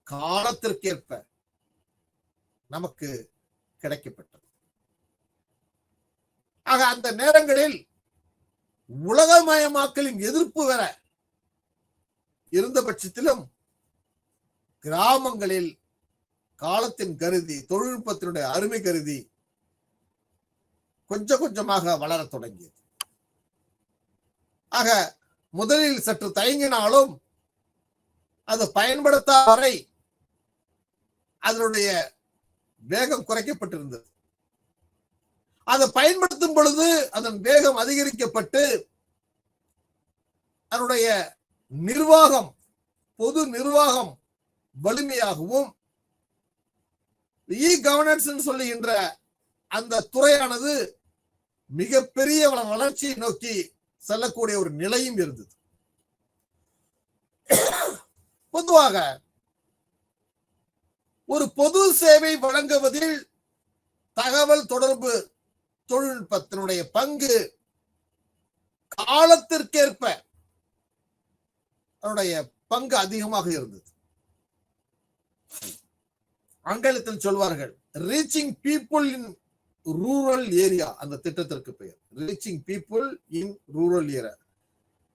காலத்திற்கேற்ப நமக்கு கிடைக்கப்பட்டது. ஆக அந்த நேரங்களில் உலகமயமாக்கலின் எதிர்ப்பு வர இருந்த பட்சத்திலும் கிராமங்களில் காலத்தின் கருதி, தொழில்நுட்பத்தினுடைய அருமை கருதி கொஞ்சம் கொஞ்சமாக வளரத் தொடங்கியது. ஆக முதலில் சற்று தயங்கினாலும் அது பயன்படுத்தாத வரை அதனுடைய வேகம் குறைக்கப்பட்டிருந்தது. அதை பயன்படுத்தும் பொழுது அதன் வேகம் அதிகரிக்கப்பட்டு அதனுடைய நிர்வாகம், பொது நிர்வாகம் வலிமையாகவும், இ கவர்னன்ஸ் சொல்லுகின்ற அந்த துறையானது மிகப்பெரிய வளர்ச்சியை நோக்கி செல்லக்கூடிய ஒரு நிலையும் இருந்தது. பொதுவாக ஒரு பொது சேவை வழங்குவதில் தகவல் தொடர்பு தொழில்நுட்பத்தினுடைய பங்கு காலத்திற்கேற்ப அதனுடைய பங்கு அதிகமாக இருந்தது. ஆங்கிலத்தில் சொல்வார்கள் reaching people in rural area. அந்த திட்டத்திற்கு பெயர் reaching people in rural area.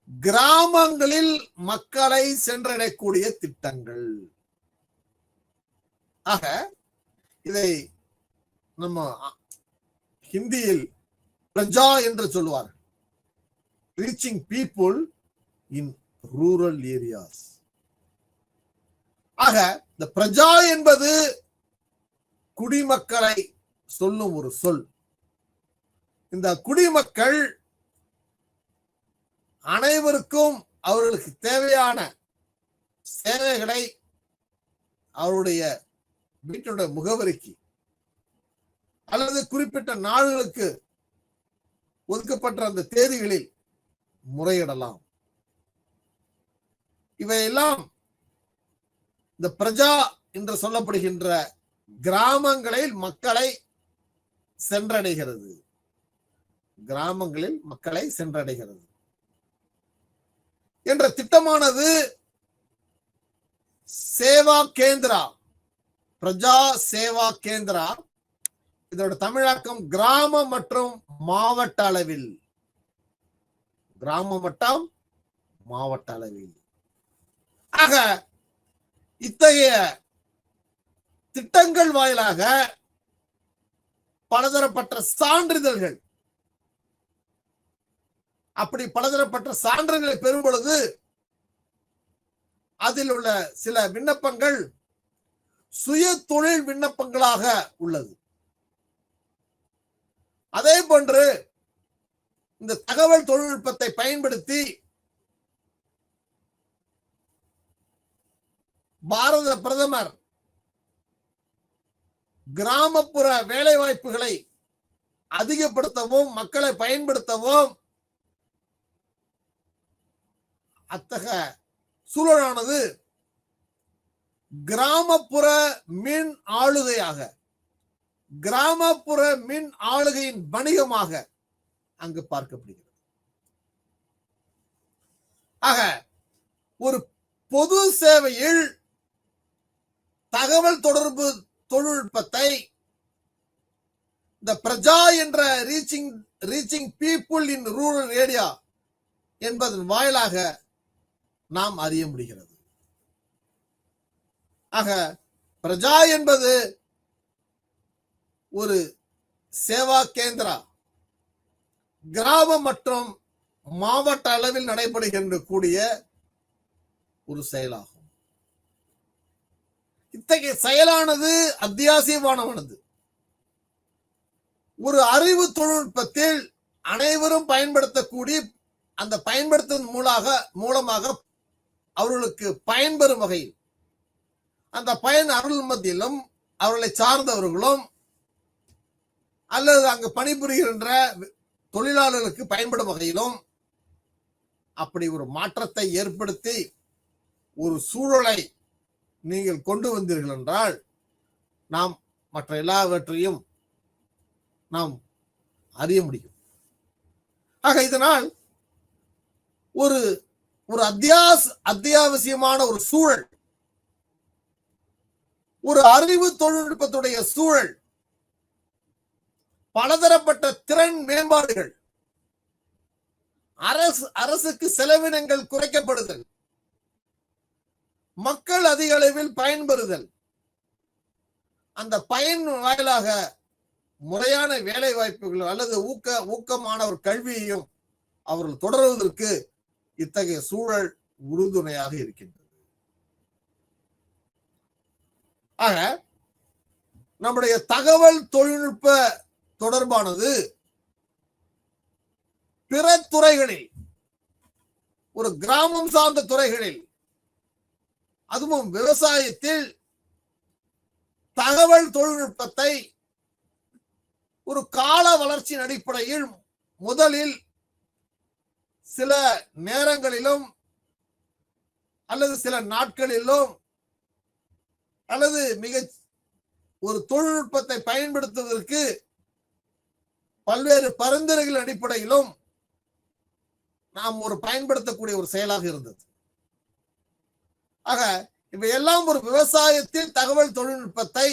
கிராமங்களில் மக்களை சென்றடையக்கூடிய திட்டங்கள். ஆக இதை நம்ம ஹிந்தியில் பிரஜா என்று சொல்லுவார்கள். Reaching people in rural areas. ஆக இந்த பிரஜா என்பது குடிமக்களை சொல்லும் ஒரு சொல். இந்த குடிமக்கள் அனைவருக்கும் அவர்களுக்கு தேவையான சேவைகளை அவருடைய வீட்டுடைய முகவரிக்கு அல்லது குறிப்பிட்ட நாடுகளுக்கு ஒதுக்கப்பட்ட அந்த தேதிகளில் முறையிடலாம். இவையெல்லாம் இந்த பிரஜா என்று சொல்லப்படுகின்ற கிராமங்களில் மக்களை சென்றடைகிறது. கிராமங்களில் மக்களை சென்றடைகிறது என்ற திட்டமானது சேவா கேந்திரா, பிரஜா சேவா கேந்திரா. இதோட தமிழாக்கம் கிராம மற்றும் மாவட்ட அளவில். கிராம மட்டம், மாவட்ட அளவில். ஆக இத்தகைய திட்டங்கள் வாயிலாக பலதரப்பட்ட சான்றிதழ்கள், அப்படி பலதரப்பட்ட சான்றிதழ்களை பெறும் பொழுது அதில் உள்ள சில விண்ணப்பங்கள் சுய தொழில் விண்ணப்பங்களாக உள்ளது. அதே போன்று இந்த தகவல் தொழில்நுட்பத்தை பயன்படுத்தி பாரத பிரதமர் கிராமப்புற வேலை வாய்ப்புகளை அதிகப்படுத்தவும் மக்களை பயன்படுத்தவும் அத்தகைய சூழலானது கிராமப்புற மின் ஆளுகையாக, கிராமப்புற மின் ஆளுகையின் வணிகமாக அங்கு பார்க்கப்படுகிறது. ஆக ஒரு பொது சேவையில் தகவல் தொடர்பு தொழில்நுட்பத்தை இந்த பிரஜா என்ற reaching people in rural area என்பதன் வாயிலாக நாம் அறிய முடிகிறது. ஆக பிரஜா என்பது ஒரு சேவா கேந்திரா, கிராமம் மற்றும் மாவட்ட அளவில் நடைபெறுகின்ற கூடிய ஒரு செயலாகும். இத்தகைய செயலானது அத்தியாவசியமானது. ஒரு அறிவு தொழில்நுட்பத்தில் அனைவரும் பயன்படுத்தக்கூடிய அந்த பயன்படுத்துவதன் மூலமாக அவர்களுக்கு பயன்பெறும் வகையில் அந்த பயன் அவர்கள் மத்தியிலும் அவர்களை சார்ந்தவர்களும் அல்லது அங்கு பணிபுரிகின்ற தொழிலாளர்களுக்கு பயன்படும் வகையிலும் அப்படி ஒரு மாற்றத்தை ஏற்படுத்தி ஒரு சூழலை நீங்கள் கொண்டு வந்தீர்கள் என்றால் நாம் மற்ற எல்லாவற்றையும் நாம் அறிய முடியும். ஆக இதனால் ஒரு ஒரு அத்தியாவசியமான ஒரு சூழல், ஒரு அறிவு தொழில்நுட்பத்துடைய சூழல், பலதரப்பட்ட திறன் மேம்பாடுகள், அரசுக்கு செலவினங்கள் குறைக்கப்படுதல், மக்கள் அதிக அளவில் பயன்பெறுதல், அந்த பயன் வாயிலாக முறையான வேலை வாய்ப்புகள் அல்லது ஊக்கமான ஒரு கல்வியையும் அவர்கள் தொடருவதற்கு இத்தகைய சூழல் உறுதுணையாக இருக்கின்றது. ஆக நம்முடைய தகவல் தொழில்நுட்ப தொடர்பானது பிற துறைகளில், ஒரு கிராமம் சார்ந்த துறைகளில், அதுவும் விவசாயத்தில் தகவல் தொழில்நுட்பத்தை ஒரு கால வளர்ச்சியின் அடிப்படையில் முதலில் சில நேரங்களிலும் அல்லது சில நாட்களிலும் அல்லது மிக ஒரு தொழில்நுட்பத்தை பயன்படுத்துவதற்கு பல்வேறு பரிந்துரைகள் அடிப்படையிலும் நாம் ஒரு பயன்படுத்தக்கூடிய ஒரு செயலாக இருந்தது. ஆக இவையெல்லாம் ஒரு விவசாயத்தில் தகவல் தொழில்நுட்பத்தை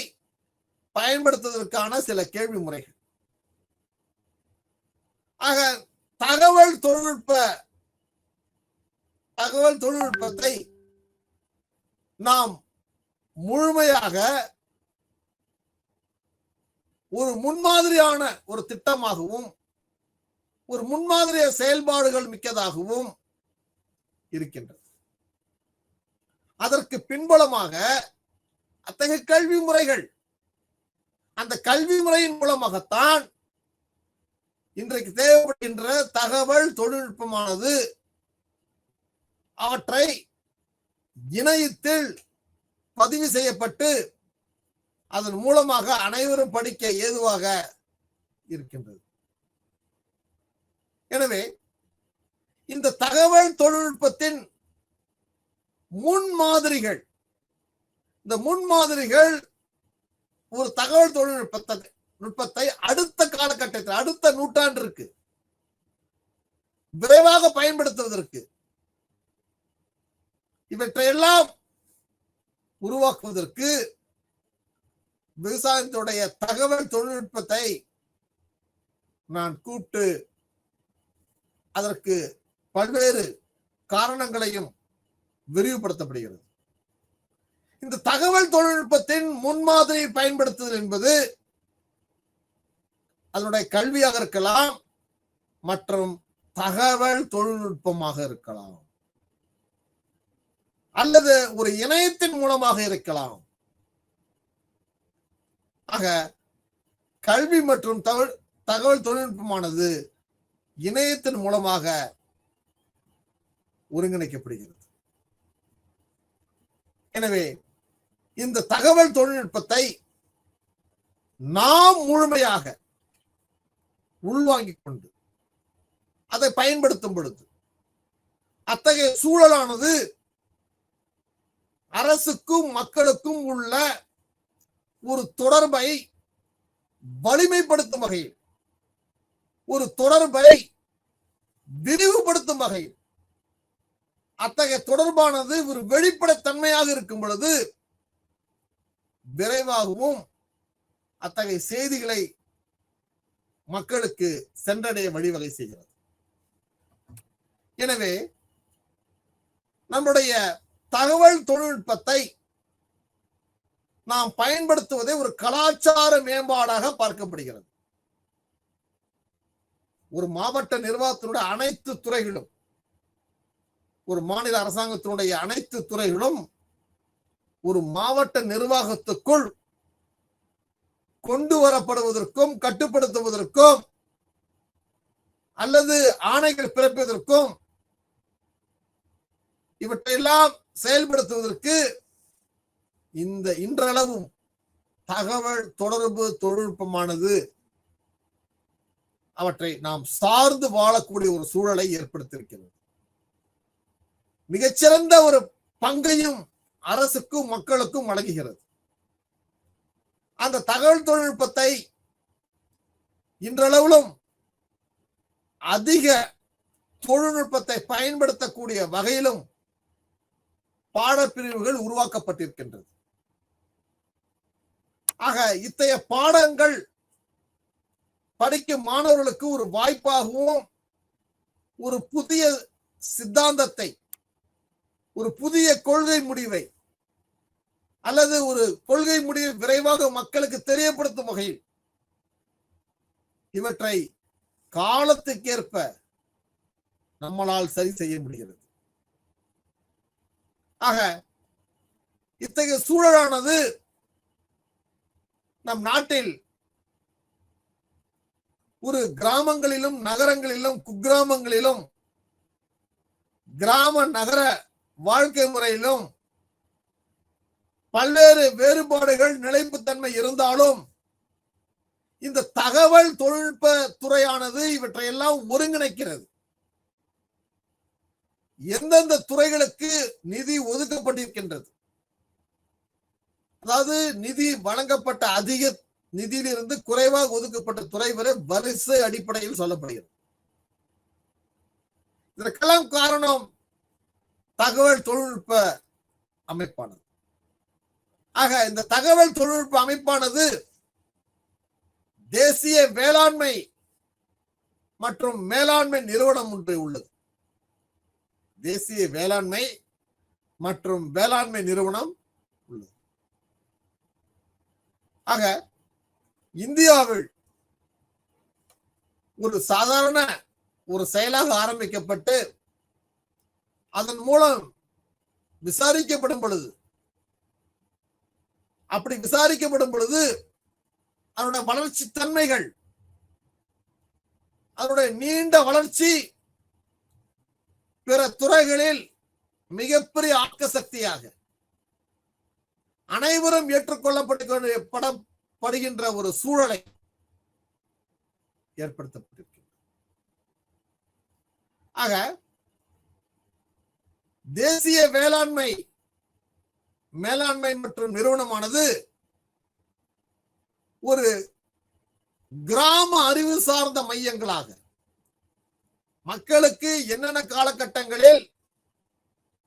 பயன்படுத்துவதற்கான சில கேள்வி முறைகள். ஆக தகவல் தொழில்நுட்பத்தை நாம் முழுமையாக ஒரு முன்மாதிரியான ஒரு திட்டமாகவும் ஒரு முன்மாதிரிய செயல்பாடுகள் மிக்கதாகவும் இருக்கின்றது. அதற்கு பின்புலமாக அத்தகைய கல்வி முறைகள், அந்த கல்வி முறையின் மூலமாகத்தான் இன்றைக்கு தேவைப்படுகின்ற தகவல் தொழில்நுட்பமானது அவற்றை இணையத்தில் பதிவு செய்யப்பட்டு அதன் மூலமாக அனைவரும் படிக்க ஏதுவாக இருக்கின்றது. எனவே இந்த தகவல் தொழில்நுட்பத்தின் முன்மாதிரிகள், இந்த முன்மாதிரிகள் ஒரு தகவல் தொழில்நுட்பத்தை அடுத்த காலகட்டத்தில், அடுத்த நூற்றாண்டிற்கு விரைவாக பயன்படுத்துவதற்கு, இவற்றையெல்லாம் உருவாக்குவதற்கு விவசாயத்துடைய தகவல் தொழில்நுட்பத்தை நான் கூப்பிட்டு அதற்கு பல்வேறு காரணங்களையும் விரிவுபடுத்தப்படுகிறது. இந்த தகவல் தொழில்நுட்பத்தின் முன்மாதிரியை பயன்படுத்துதல் என்பது அதனுடைய கல்வியாக இருக்கலாம் மற்றும் தகவல் தொழில்நுட்பமாக இருக்கலாம் அல்லது ஒரு இணையத்தின் மூலமாக இருக்கலாம். ஆக கல்வி மற்றும் தகவல் தொழில்நுட்பமானது இணையத்தின் மூலமாக ஒருங்கிணைக்கப்படுகிறது. எனவே இந்த தகவல் தொழில்நுட்பத்தை நாம் முழுமையாக உள்வாங்கிக் கொண்டு அதை பயன்படுத்தும் பொழுது அத்தகைய சூழலானது அரசுக்கும் மக்களுக்கும் உள்ள ஒரு தொடர்பை வலிமைப்படுத்தும் வகையில், ஒரு தொடர்பை விரிவுபடுத்தும் வகையில், அத்தகைய தொடர்பானது ஒரு வெளிப்படைத்தன்மையாக இருக்கும் பொழுது விரைவாகவும் அத்தகைய செய்திகளை மக்களுக்கு சென்றடைய வழிவகை செய்கிறது. எனவே நம்முடைய தகவல் தொழில்நுட்பத்தை நாம் பயன்படுத்துவதை ஒரு கலாச்சார மேம்பாடாக பார்க்கப்படுகிறது. ஒரு மாவட்ட நிர்வாகத்தினுடைய அனைத்து துறைகளும், ஒரு மாநில அரசாங்கத்தினுடைய அனைத்து துறைகளும் ஒரு மாவட்ட நிர்வாகத்துக்குள் கொண்டு வரப்படுவதற்கும் கட்டுப்படுத்துவதற்கும் அல்லது ஆணைகள் பிறப்பதற்கும் இவற்றையெல்லாம் செயல்படுத்துவதற்கு இந்த இன்றளவும் தகவல் தொடர்பு தொழில்நுட்பமானது அவற்றை நாம் சார்ந்து வாழக்கூடிய ஒரு சூழலை ஏற்படுத்தியிருக்கிறது. மிகச்சிறந்த ஒரு பங்கையும் அரசுக்கும் மக்களுக்கும் வழங்குகிறது. அந்த தகவல் தொழில்நுட்பத்தை இன்றளவிலும் அதிக தொழில்நுட்பத்தை பயன்படுத்தக்கூடிய வகையிலும் பாடப்பிரிவுகள் உருவாக்கப்பட்டிருக்கின்றது. ஆக இத்தகைய பாடங்கள் படிக்கும் மாணவர்களுக்கு ஒரு வாய்ப்பாகவும் ஒரு புதிய சித்தாந்தத்தை, ஒரு புதிய கொள்கை முடிவை அல்லது ஒரு கொள்கை முடிவை விரைவாக மக்களுக்கு தெரியப்படுத்தும் வகையில் இவற்றை காலத்துக்கேற்ப நம்மளால் சரி செய்ய முடிகிறது. ஆக இத்தகைய சூழலானது நம் நாட்டில் ஒரு கிராமங்களிலும் நகரங்களிலும் குக்கிராமங்களிலும் கிராம நகர வாழ்க்கை முறையிலும் பல்வேறு வேறுபாடுகள் நிலைப்புத்தன்மை இருந்தாலும் இந்த தகவல் தொழில்நுட்ப துறையானது இவற்றையெல்லாம் ஒருங்கிணைக்கிறது. எந்தெந்த துறைகளுக்கு நிதி ஒதுக்கப்பட்டிருக்கின்றது, அதாவது நிதி வழங்கப்பட்ட அதிக நிதியிலிருந்து குறைவாக ஒதுக்கப்பட்ட துறை வரை வரிசை அடிப்படையில் சொல்லப்படுகிறது. இதற்கெல்லாம் காரணம் தகவல் தொழில்நுட்ப அமைப்பானது. ஆக இந்த தகவல் தொழில்நுட்ப அமைப்பானது தேசிய வேளாண்மை மற்றும் மேலாண்மை நிறுவனம் ஒன்று உள்ளது. தேசிய வேளாண்மை மற்றும் வேளாண்மை நிறுவனம் உள்ளது. ஆக இந்தியாவில் ஒரு சாதாரண ஒரு செயலாக ஆரம்பிக்கப்பட்டு அதன் மூலம் விசாரிக்கப்படும் பொழுது, அப்படி விசாரிக்கப்படும் பொழுது அதனுடைய வளர்ச்சி தன்மைகள், அதனுடைய நீண்ட வளர்ச்சி பிற துறைகளில் மிகப்பெரிய ஆக்க சக்தியாக அனைவரும் ஏற்றுக்கொள்ளப்படுகின்ற ஒரு சூழலை ஏற்படுத்தப்பட்டிருக்கிறது. ஆக தேசிய மேலாண்மை மற்றும் நிறுவனமானது ஒரு கிராம அறிவு சார்ந்த மையங்களாக மக்களுக்கு என்னென்ன காலகட்டங்களில்,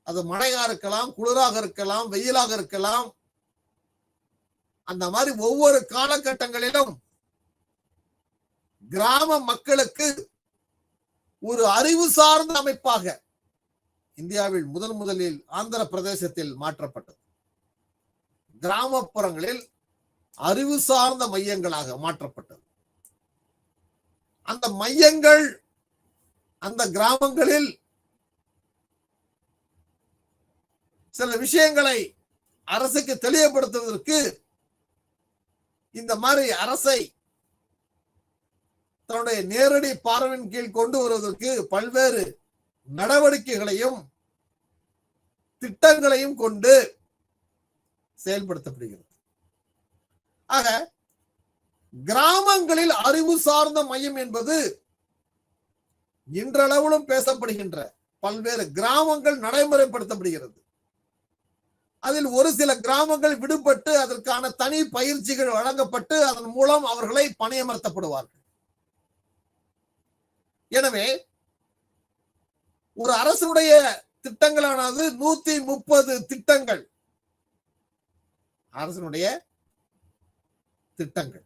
அது மழையா இருக்கலாம், குளிராக இருக்கலாம், வெயிலாக இருக்கலாம், அந்த மாதிரி ஒவ்வொரு காலகட்டங்களிலும் கிராம மக்களுக்கு ஒரு அறிவு சார்ந்த அமைப்பாக இந்தியாவில் முதலில் ஆந்திர பிரதேசத்தில் மாற்றப்பட்டது. கிராமப்புறங்களில் அறிவு சார்ந்த மையங்களாக மாற்றப்பட்டது. அந்த மையங்கள் அந்த கிராமங்களில் சில விஷயங்களை அரசுக்கு தெளிவுபடுத்துவதற்கு இந்த மாதிரி அரசை தன்னுடைய நேரடி பார்வையின் கீழ் கொண்டு வருவதற்கு பல்வேறு நடவடிக்கைகளையும் திட்டங்களையும் கொண்டு செயல்படுத்தப்படுகிறது. ஆக கிராமங்களில் அறிவு சார்ந்த மையம் என்பது இன்றளவிலும் பேசப்படுகின்ற பல்வேறு கிராமங்கள் நடைமுறைப்படுத்தப்படுகிறது. அதில் ஒரு சில கிராமங்கள் விடுபட்டு அதற்கான தனி பயிற்சிகள் வழங்கப்பட்டு அதன் மூலம் அவர்களை பணியமர்த்தப்படுவார்கள். எனவே ஒரு அரசுடைய திட்டங்களானது 130 திட்டங்கள், அரசனுடைய திட்டங்கள்.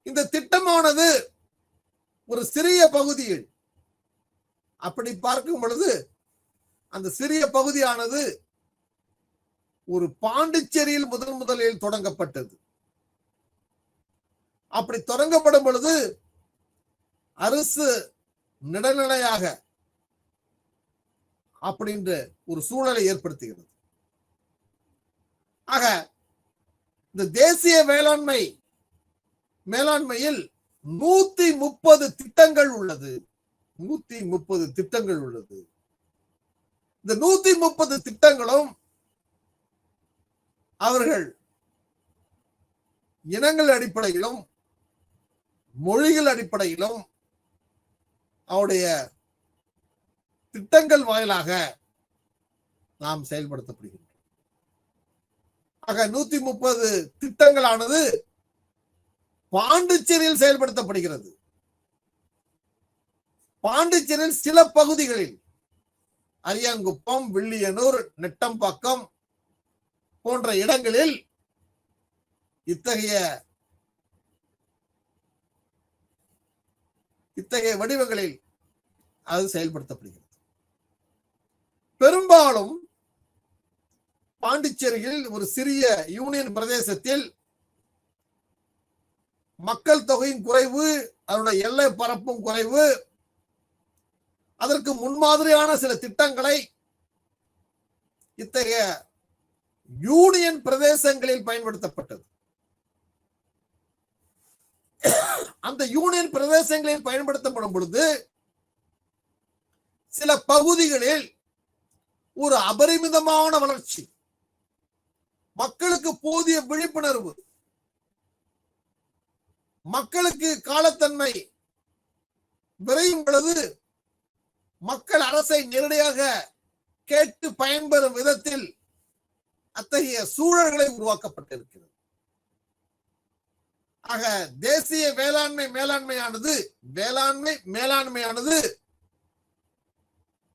இந்த திட்டமானது ஒரு சிறிய பகுதியில், அப்படி பார்க்கும் பொழுது அந்த சிறிய பகுதியானது ஒரு பாண்டிச்சேரியில் முதலில் தொடங்கப்பட்டது. அப்படி தொடங்கப்படும் பொழுது அரசு நடுநிலையாக அப்படின்ற ஒரு சூழலை ஏற்படுத்துகிறது. ஆக இந்த தேசிய மேலாண்மையில் 130 திட்டங்கள் உள்ளது. 130 திட்டங்கள் உள்ளது. இந்த 130 திட்டங்களும் அவர்கள் இனங்கள் அடிப்படையிலும் மொழிகள் அடிப்படையிலும் அவருடைய திட்டங்கள் வாயிலாக நாம் செயல்படுத்தப்படுகின்றோம். ஆக 130 திட்டங்களானது பாண்டிச்சேரியில் செயல்படுத்தப்படுகிறது. பாண்டிச்சேரியில் சில பகுதிகளில் அரியாங்குப்பம், வில்லியனூர், நெட்டம்பாக்கம் போன்ற இடங்களில் இத்தகைய வடிவங்களில் அது செயல்படுத்தப்படுகிறது. பெரும்பாலும் பாண்டிச்சேரியில் ஒரு சிறிய யூனியன் பிரதேசத்தில் மக்கள் தொகையின் குறைவு, அதனுடைய எல்லை பரப்பும் குறைவு, அதற்கு முன்மாதிரியான சில திட்டங்களை இத்தகைய யூனியன் பிரதேசங்களில் பயன்படுத்தப்பட்டது. அந்த யூனியன் பிரதேசங்களில் பயன்படுத்தப்படும் பொழுது சில பகுதிகளில் ஒரு அபரிமிதமான வளர்ச்சி, மக்களுக்கு போதிய விழிப்புணர்வு, மக்களுக்கு காலத்தன்மை விரையும் பொழுது மக்கள் அரசை நேரடியாக கேட்டு பயன்பெறும் விதத்தில் அத்தகைய சூழல்களை உருவாக்கப்பட்டிருக்கிறது. ஆக தேசிய மேலாண்மையானது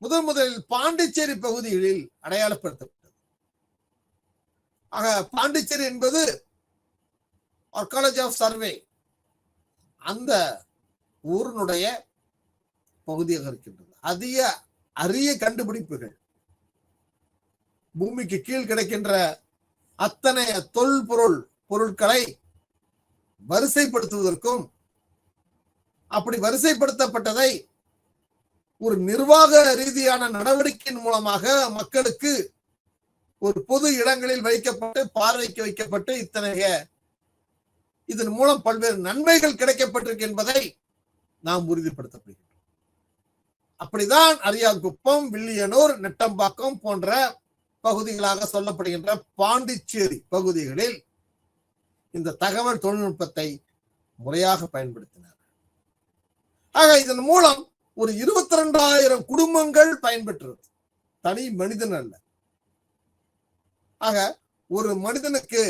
முதலில் பாண்டிச்சேரி பகுதிகளில் அடையாளப்படுத்தப்பட்டது. ஆக பாண்டிச்சேரி என்பது ஆர்காலஜி ஆஃப் சர்வே அந்த ஊரினுடைய பகுதியாக இருக்கின்றது. அதிக அரிய கண்டுபிடிப்புகள், பூமிக்கு கீழ் கிடைக்கின்ற அத்தனை பொருட்களை வரிசைப்படுத்துவதற்கும், அப்படி வரிசைப்படுத்தப்பட்டதை ஒரு நிர்வாக ரீதியான நடவடிக்கையின் மூலமாக மக்களுக்கு ஒரு பொது இடங்களில் வைக்கப்பட்டு பார்வைக்கு வைக்கப்பட்டு இதன் மூலம் பல்வேறு நன்மைகள் கிடைக்கப்பட்டிருக்கு என்பதை நாம் உறுதிப்படுத்தப்படுகிறோம். அப்படிதான் அரியாங்குப்பம், வில்லியனூர், நெட்டம்பாக்கம் போன்ற பகுதிகளாக சொல்லப்படுகின்ற பாண்டிச்சேரி பகுதிகளில் இந்த தகவல் தொழில்நுட்பத்தை முறையாக பயன்படுத்தினார். ஆக இதன் மூலம் ஒரு 22,000 குடும்பங்கள் பயன்பெற்றது. தனி மனிதன் அல்ல. ஆக ஒரு மனிதனுக்கு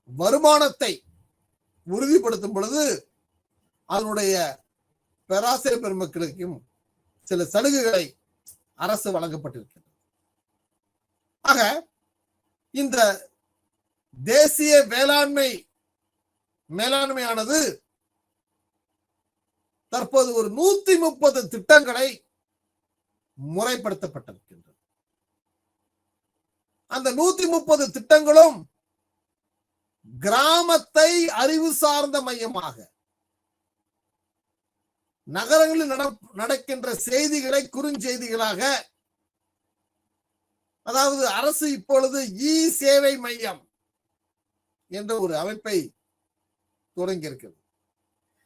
வருமானத்தை உறுதிப்படுத்தும் பொழுது அதனுடைய பேராசிரியர் பெருமக்களுக்கும் சில சலுகைகளை அரசு வழங்கப்பட்டிருக்கிறது. ஆக இந்த தேசிய மேலாண்மையானது தற்போது ஒரு 130 திட்டங்களை முறைப்படுத்தப்பட்டிருக்கின்றது. அந்த 130 திட்டங்களும் கிராமத்தை அறிவு சார்ந்த மையமாக, நகரங்களில் நடக்கின்ற செய்திகளை குறுஞ்செய்திகளாக, அதாவது அரசு இப்பொழுது சேவை மையம் என்ற ஒரு அமைப்பை தொடங்கி இருக்கிறது.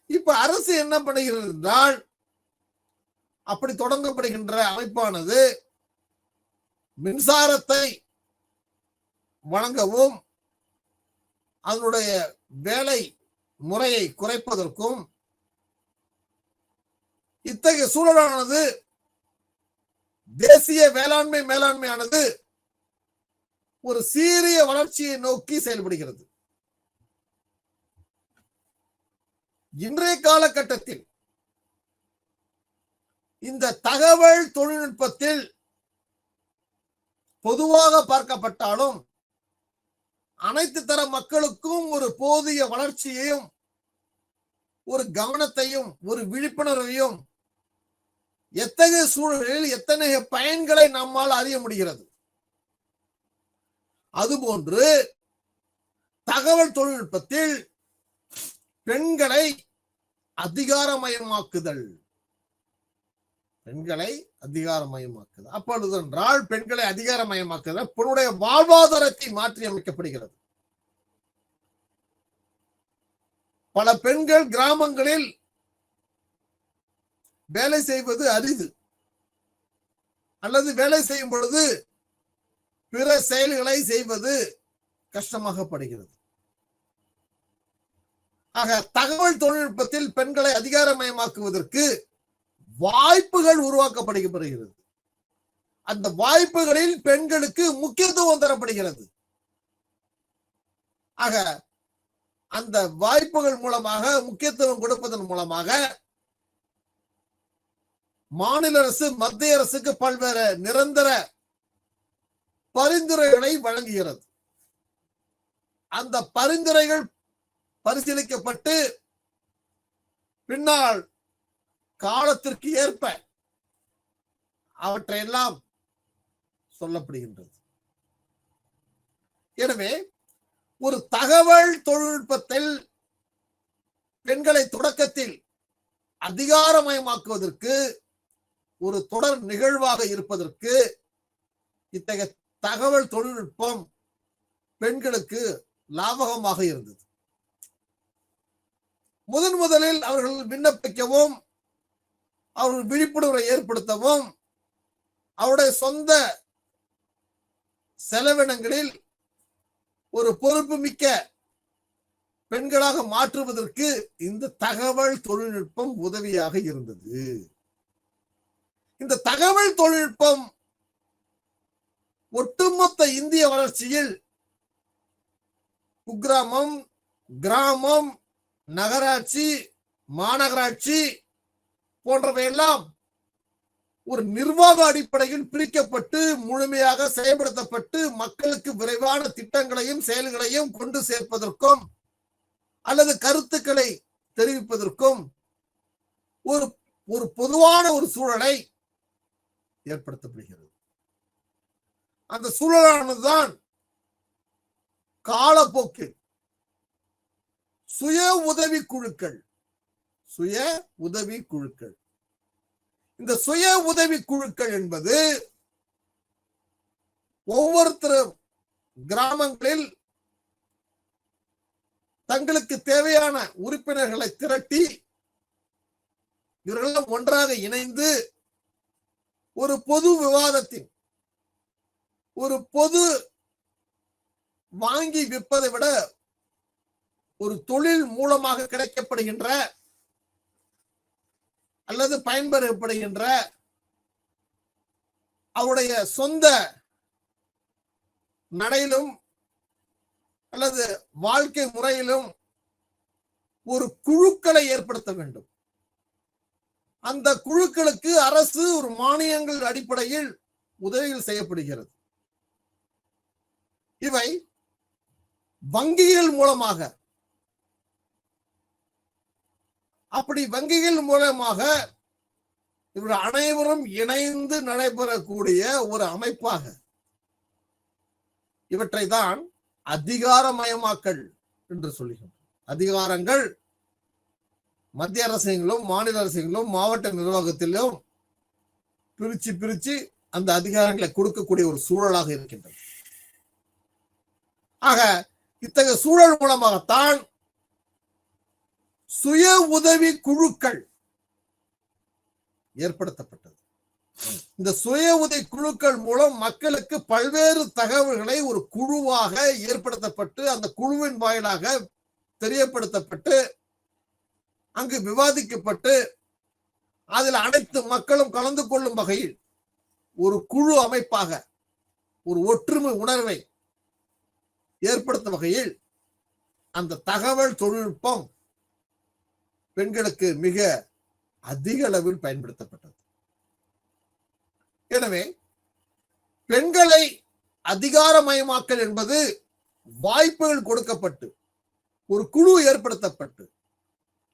இப்ப அரசு என்ன பண்ணுகிறது என்றால், அப்படி தொடங்கப்படுகின்ற அமைப்பானது மின்சாரத்தை வழங்கவும் அதனுடைய வேலை முறையை குறைப்பதற்கும் இத்தகைய சூழலானது தேசிய மேலாண்மையானது ஒரு சீரிய வளர்ச்சியை நோக்கி செயல்படுகிறது. இன்றைய காலகட்டத்தில் இந்த தகவல் தொழில்நுட்பத்தில் பொதுவாக பார்க்கப்பட்டாலும் அனைத்து தர மக்களுக்கும் ஒரு போதிய வளர்ச்சியையும், ஒரு கவனத்தையும், ஒரு விழிப்புணர்வையும் எத்தகைய சூழலில் எத்தகைய பயன்களை நம்மால் அறிய முடிகிறது. அதுபோன்று தகவல் தொழில்நுட்பத்தில் பெண்களை அதிகாரமயமாக்குதல், பெண்களை அதிகாரமயமாக்குது. அப்பொழுது என்றால் பெண்களை அதிகாரமயமாக்குது பெண்ணுடைய வாழ்வாதாரத்தை மாற்றி அமைக்கப்படுகிறது. பல பெண்கள் கிராமங்களில் வேலை செய்வது அரிது, அல்லது வேலை செய்யும் பொழுது பிற செயல்களை செய்வது கஷ்டமாகப்படுகிறது. ஆக தகவல் தொழில்நுட்பத்தில் பெண்களை அதிகாரமயமாக்குவதற்கு வாய்ப்புகள் உருவாக்கப்படுகிறது. அந்த வாய்ப்புகளில் பெண்களுக்கு முக்கியத்துவம் தரப்படுகிறது. ஆக அந்த வாய்ப்புகள் மூலமாக, முக்கியத்துவம் கொடுப்பதன் மூலமாக மாநில அரசு மத்திய அரசுக்கு பல்வேறு நிரந்தர பரிந்துரைகளை வழங்குகிறது. அந்த பரிந்துரைகள் பரிசீலிக்கப்பட்டு பின்னால் காலத்திற்கு ஏற்ப அவற்றையெல்லாம் சொல்லப்படுகின்றது. எனவே ஒரு தகவல் தொழில்நுட்பத்தில் பெண்களை தொடக்கத்தில் அதிகாரமயமாக்குவதற்கு ஒரு தொடர் நிகழ்வாக இருப்பதற்கு இத்தகைய தகவல் தொழில்நுட்பம் பெண்களுக்கு லாபகமாக இருந்தது. முதலில் அவர்கள் விண்ணப்பிக்கவும், அவர்கள் விழிப்புணர்வை ஏற்படுத்தவும், அவருடைய சொந்த செலவினங்களில் ஒரு பொறுப்பு மிக்க பெண்களாக மாற்றுவதற்கு இந்த தகவல் தொழில்நுட்பம் உதவியாக இருந்தது. இந்த தகவல் தொழில்நுட்பம் ஒட்டுமொத்த இந்திய வளர்ச்சியில் குக்கிராமம், கிராமம், நகராட்சி, மாநகராட்சி போன்றவையெல்லாம் ஒரு நிர்வாக அடிப்படையில் பிரிக்கப்பட்டு முழுமையாக செயல்படுத்தப்பட்டு மக்களுக்கு விரைவான திட்டங்களையும் செயல்களையும் கொண்டு சேர்ப்பதற்கும் அல்லது கருத்துக்களை தெரிவிப்பதற்கும் ஒரு பொதுவான ஒரு சூழலை ஏற்படுத்தப்படுகிறது. அந்த சூழலானதுதான் காலப்போக்கில் சுய உதவி குழுக்கள். இந்த சுய உதவி குழுக்கள் என்பது ஒவ்வொருத்தரும் கிராமங்களில் தங்களுக்கு தேவையான உறுப்பினர்களை திரட்டி இவர்களெல்லாம் ஒன்றாக இணைந்து ஒரு பொது விவாதத்தின், ஒரு பொது வாங்கி விற்பதை விட ஒரு தொழில் மூலமாக கிடைக்கப்படுகின்ற அல்லது பயன்படுத்தப்படுகின்ற அவருடைய சொந்த நடையிலும் அல்லது வாழ்க்கை முறையிலும் ஒரு குழுக்களை ஏற்படுத்த வேண்டும். அந்த குழுக்களுக்கு அரசு ஒரு மானியங்கள் அடிப்படையில் உதவிகள் செய்யப்படுகிறது. இவை வங்கிகள் மூலமாக, அப்படி வங்கிகள் மூலமாக இவர்கள் அனைவரும் இணைந்து நடைபெறக்கூடிய ஒரு அமைப்பாக இவற்றை தான் அதிகாரமயமாக்கல் என்று சொல்லுகின்றோம். அதிகாரங்கள் மத்திய அரசுகளும் மாநில அரசுகளும் மாவட்ட நிர்வாகத்திலும் பிரிச்சு அந்த அதிகாரங்களை கொடுக்கக்கூடிய ஒரு சூழலாக இருக்கின்றது. ஆக இத்தகைய சூழல் மூலமாகத்தான் சுய உதவி குழுக்கள் ஏற்படுத்தப்பட்டது. இந்த சுய உதவி குழுக்கள் மூலம் மக்களுக்கு பல்வேறு தகவல்களை ஒரு குழுவாக ஏற்படுத்தப்பட்டு அந்த குழுவின் வாயிலாக தெரியப்படுத்தப்பட்டு அங்கு விவாதிக்கப்பட்டு அதில் அனைத்து மக்களும் கலந்து கொள்ளும் வகையில் ஒரு குழு அமைப்பாக ஒரு ஒற்றுமை உணர்வை ஏற்படுத்தும் வகையில் அந்த தகவல் தொழில்நுட்பம் பெண்களுக்கு மிக அதிக அளவில் பயன்படுத்தப்பட்டது. எனவே பெண்களை அதிகாரமயமாக்கல் என்பது வாய்ப்புகள் கொடுக்கப்பட்டு ஒரு குழு ஏற்படுத்தப்பட்டு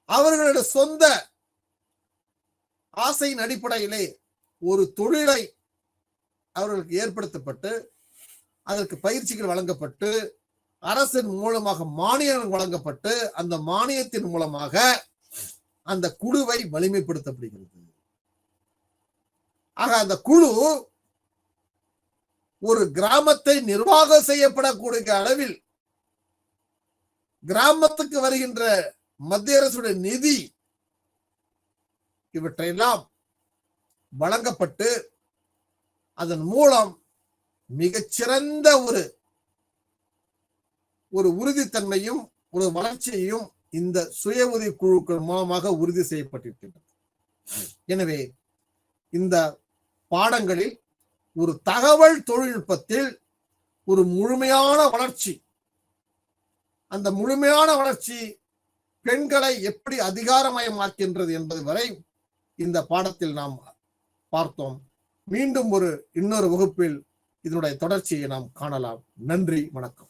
அவர்களுடைய சொந்த ஆசையின் அடிப்படையிலே ஒரு தொழிலை அவர்களுக்கு ஏற்படுத்தப்பட்டு அதற்கு பயிற்சிகள் வழங்கப்பட்டு அரசின் மூலமாக மானியம் வழங்கப்பட்டு அந்த மானியத்தின் மூலமாக அந்த குழுவை வலிமைப்படுத்தப்படுகிறது. ஆக அந்த குழு ஒரு கிராமத்தை நிர்வாகம் செய்யப்படக்கூடிய அளவில் கிராமத்துக்கு வருகின்ற மத்திய அரசுடைய நிதி இவற்றையெல்லாம் வழங்கப்பட்டு அதன் மூலம் மிகச்சிறந்த ஒரு உறுதித்தன்மையும் ஒரு வளர்ச்சியையும் இந்த சுய உதவி குழுக்கள் மூலமாக உறுதி செய்யப்பட்டிருக்கின்றது. எனவே இந்த பாடங்களில் ஒரு தகவல் தொழில்நுட்பத்தில் ஒரு முழுமையான வளர்ச்சி, அந்த முழுமையான வளர்ச்சி பெண்களை எப்படி அதிகாரமயமாக்கின்றது என்பது வரை இந்த பாடத்தில் நாம் பார்த்தோம். மீண்டும் இன்னொரு வகுப்பில் இதனுடைய தொடர்ச்சியை நாம் காணலாம். நன்றி, வணக்கம்.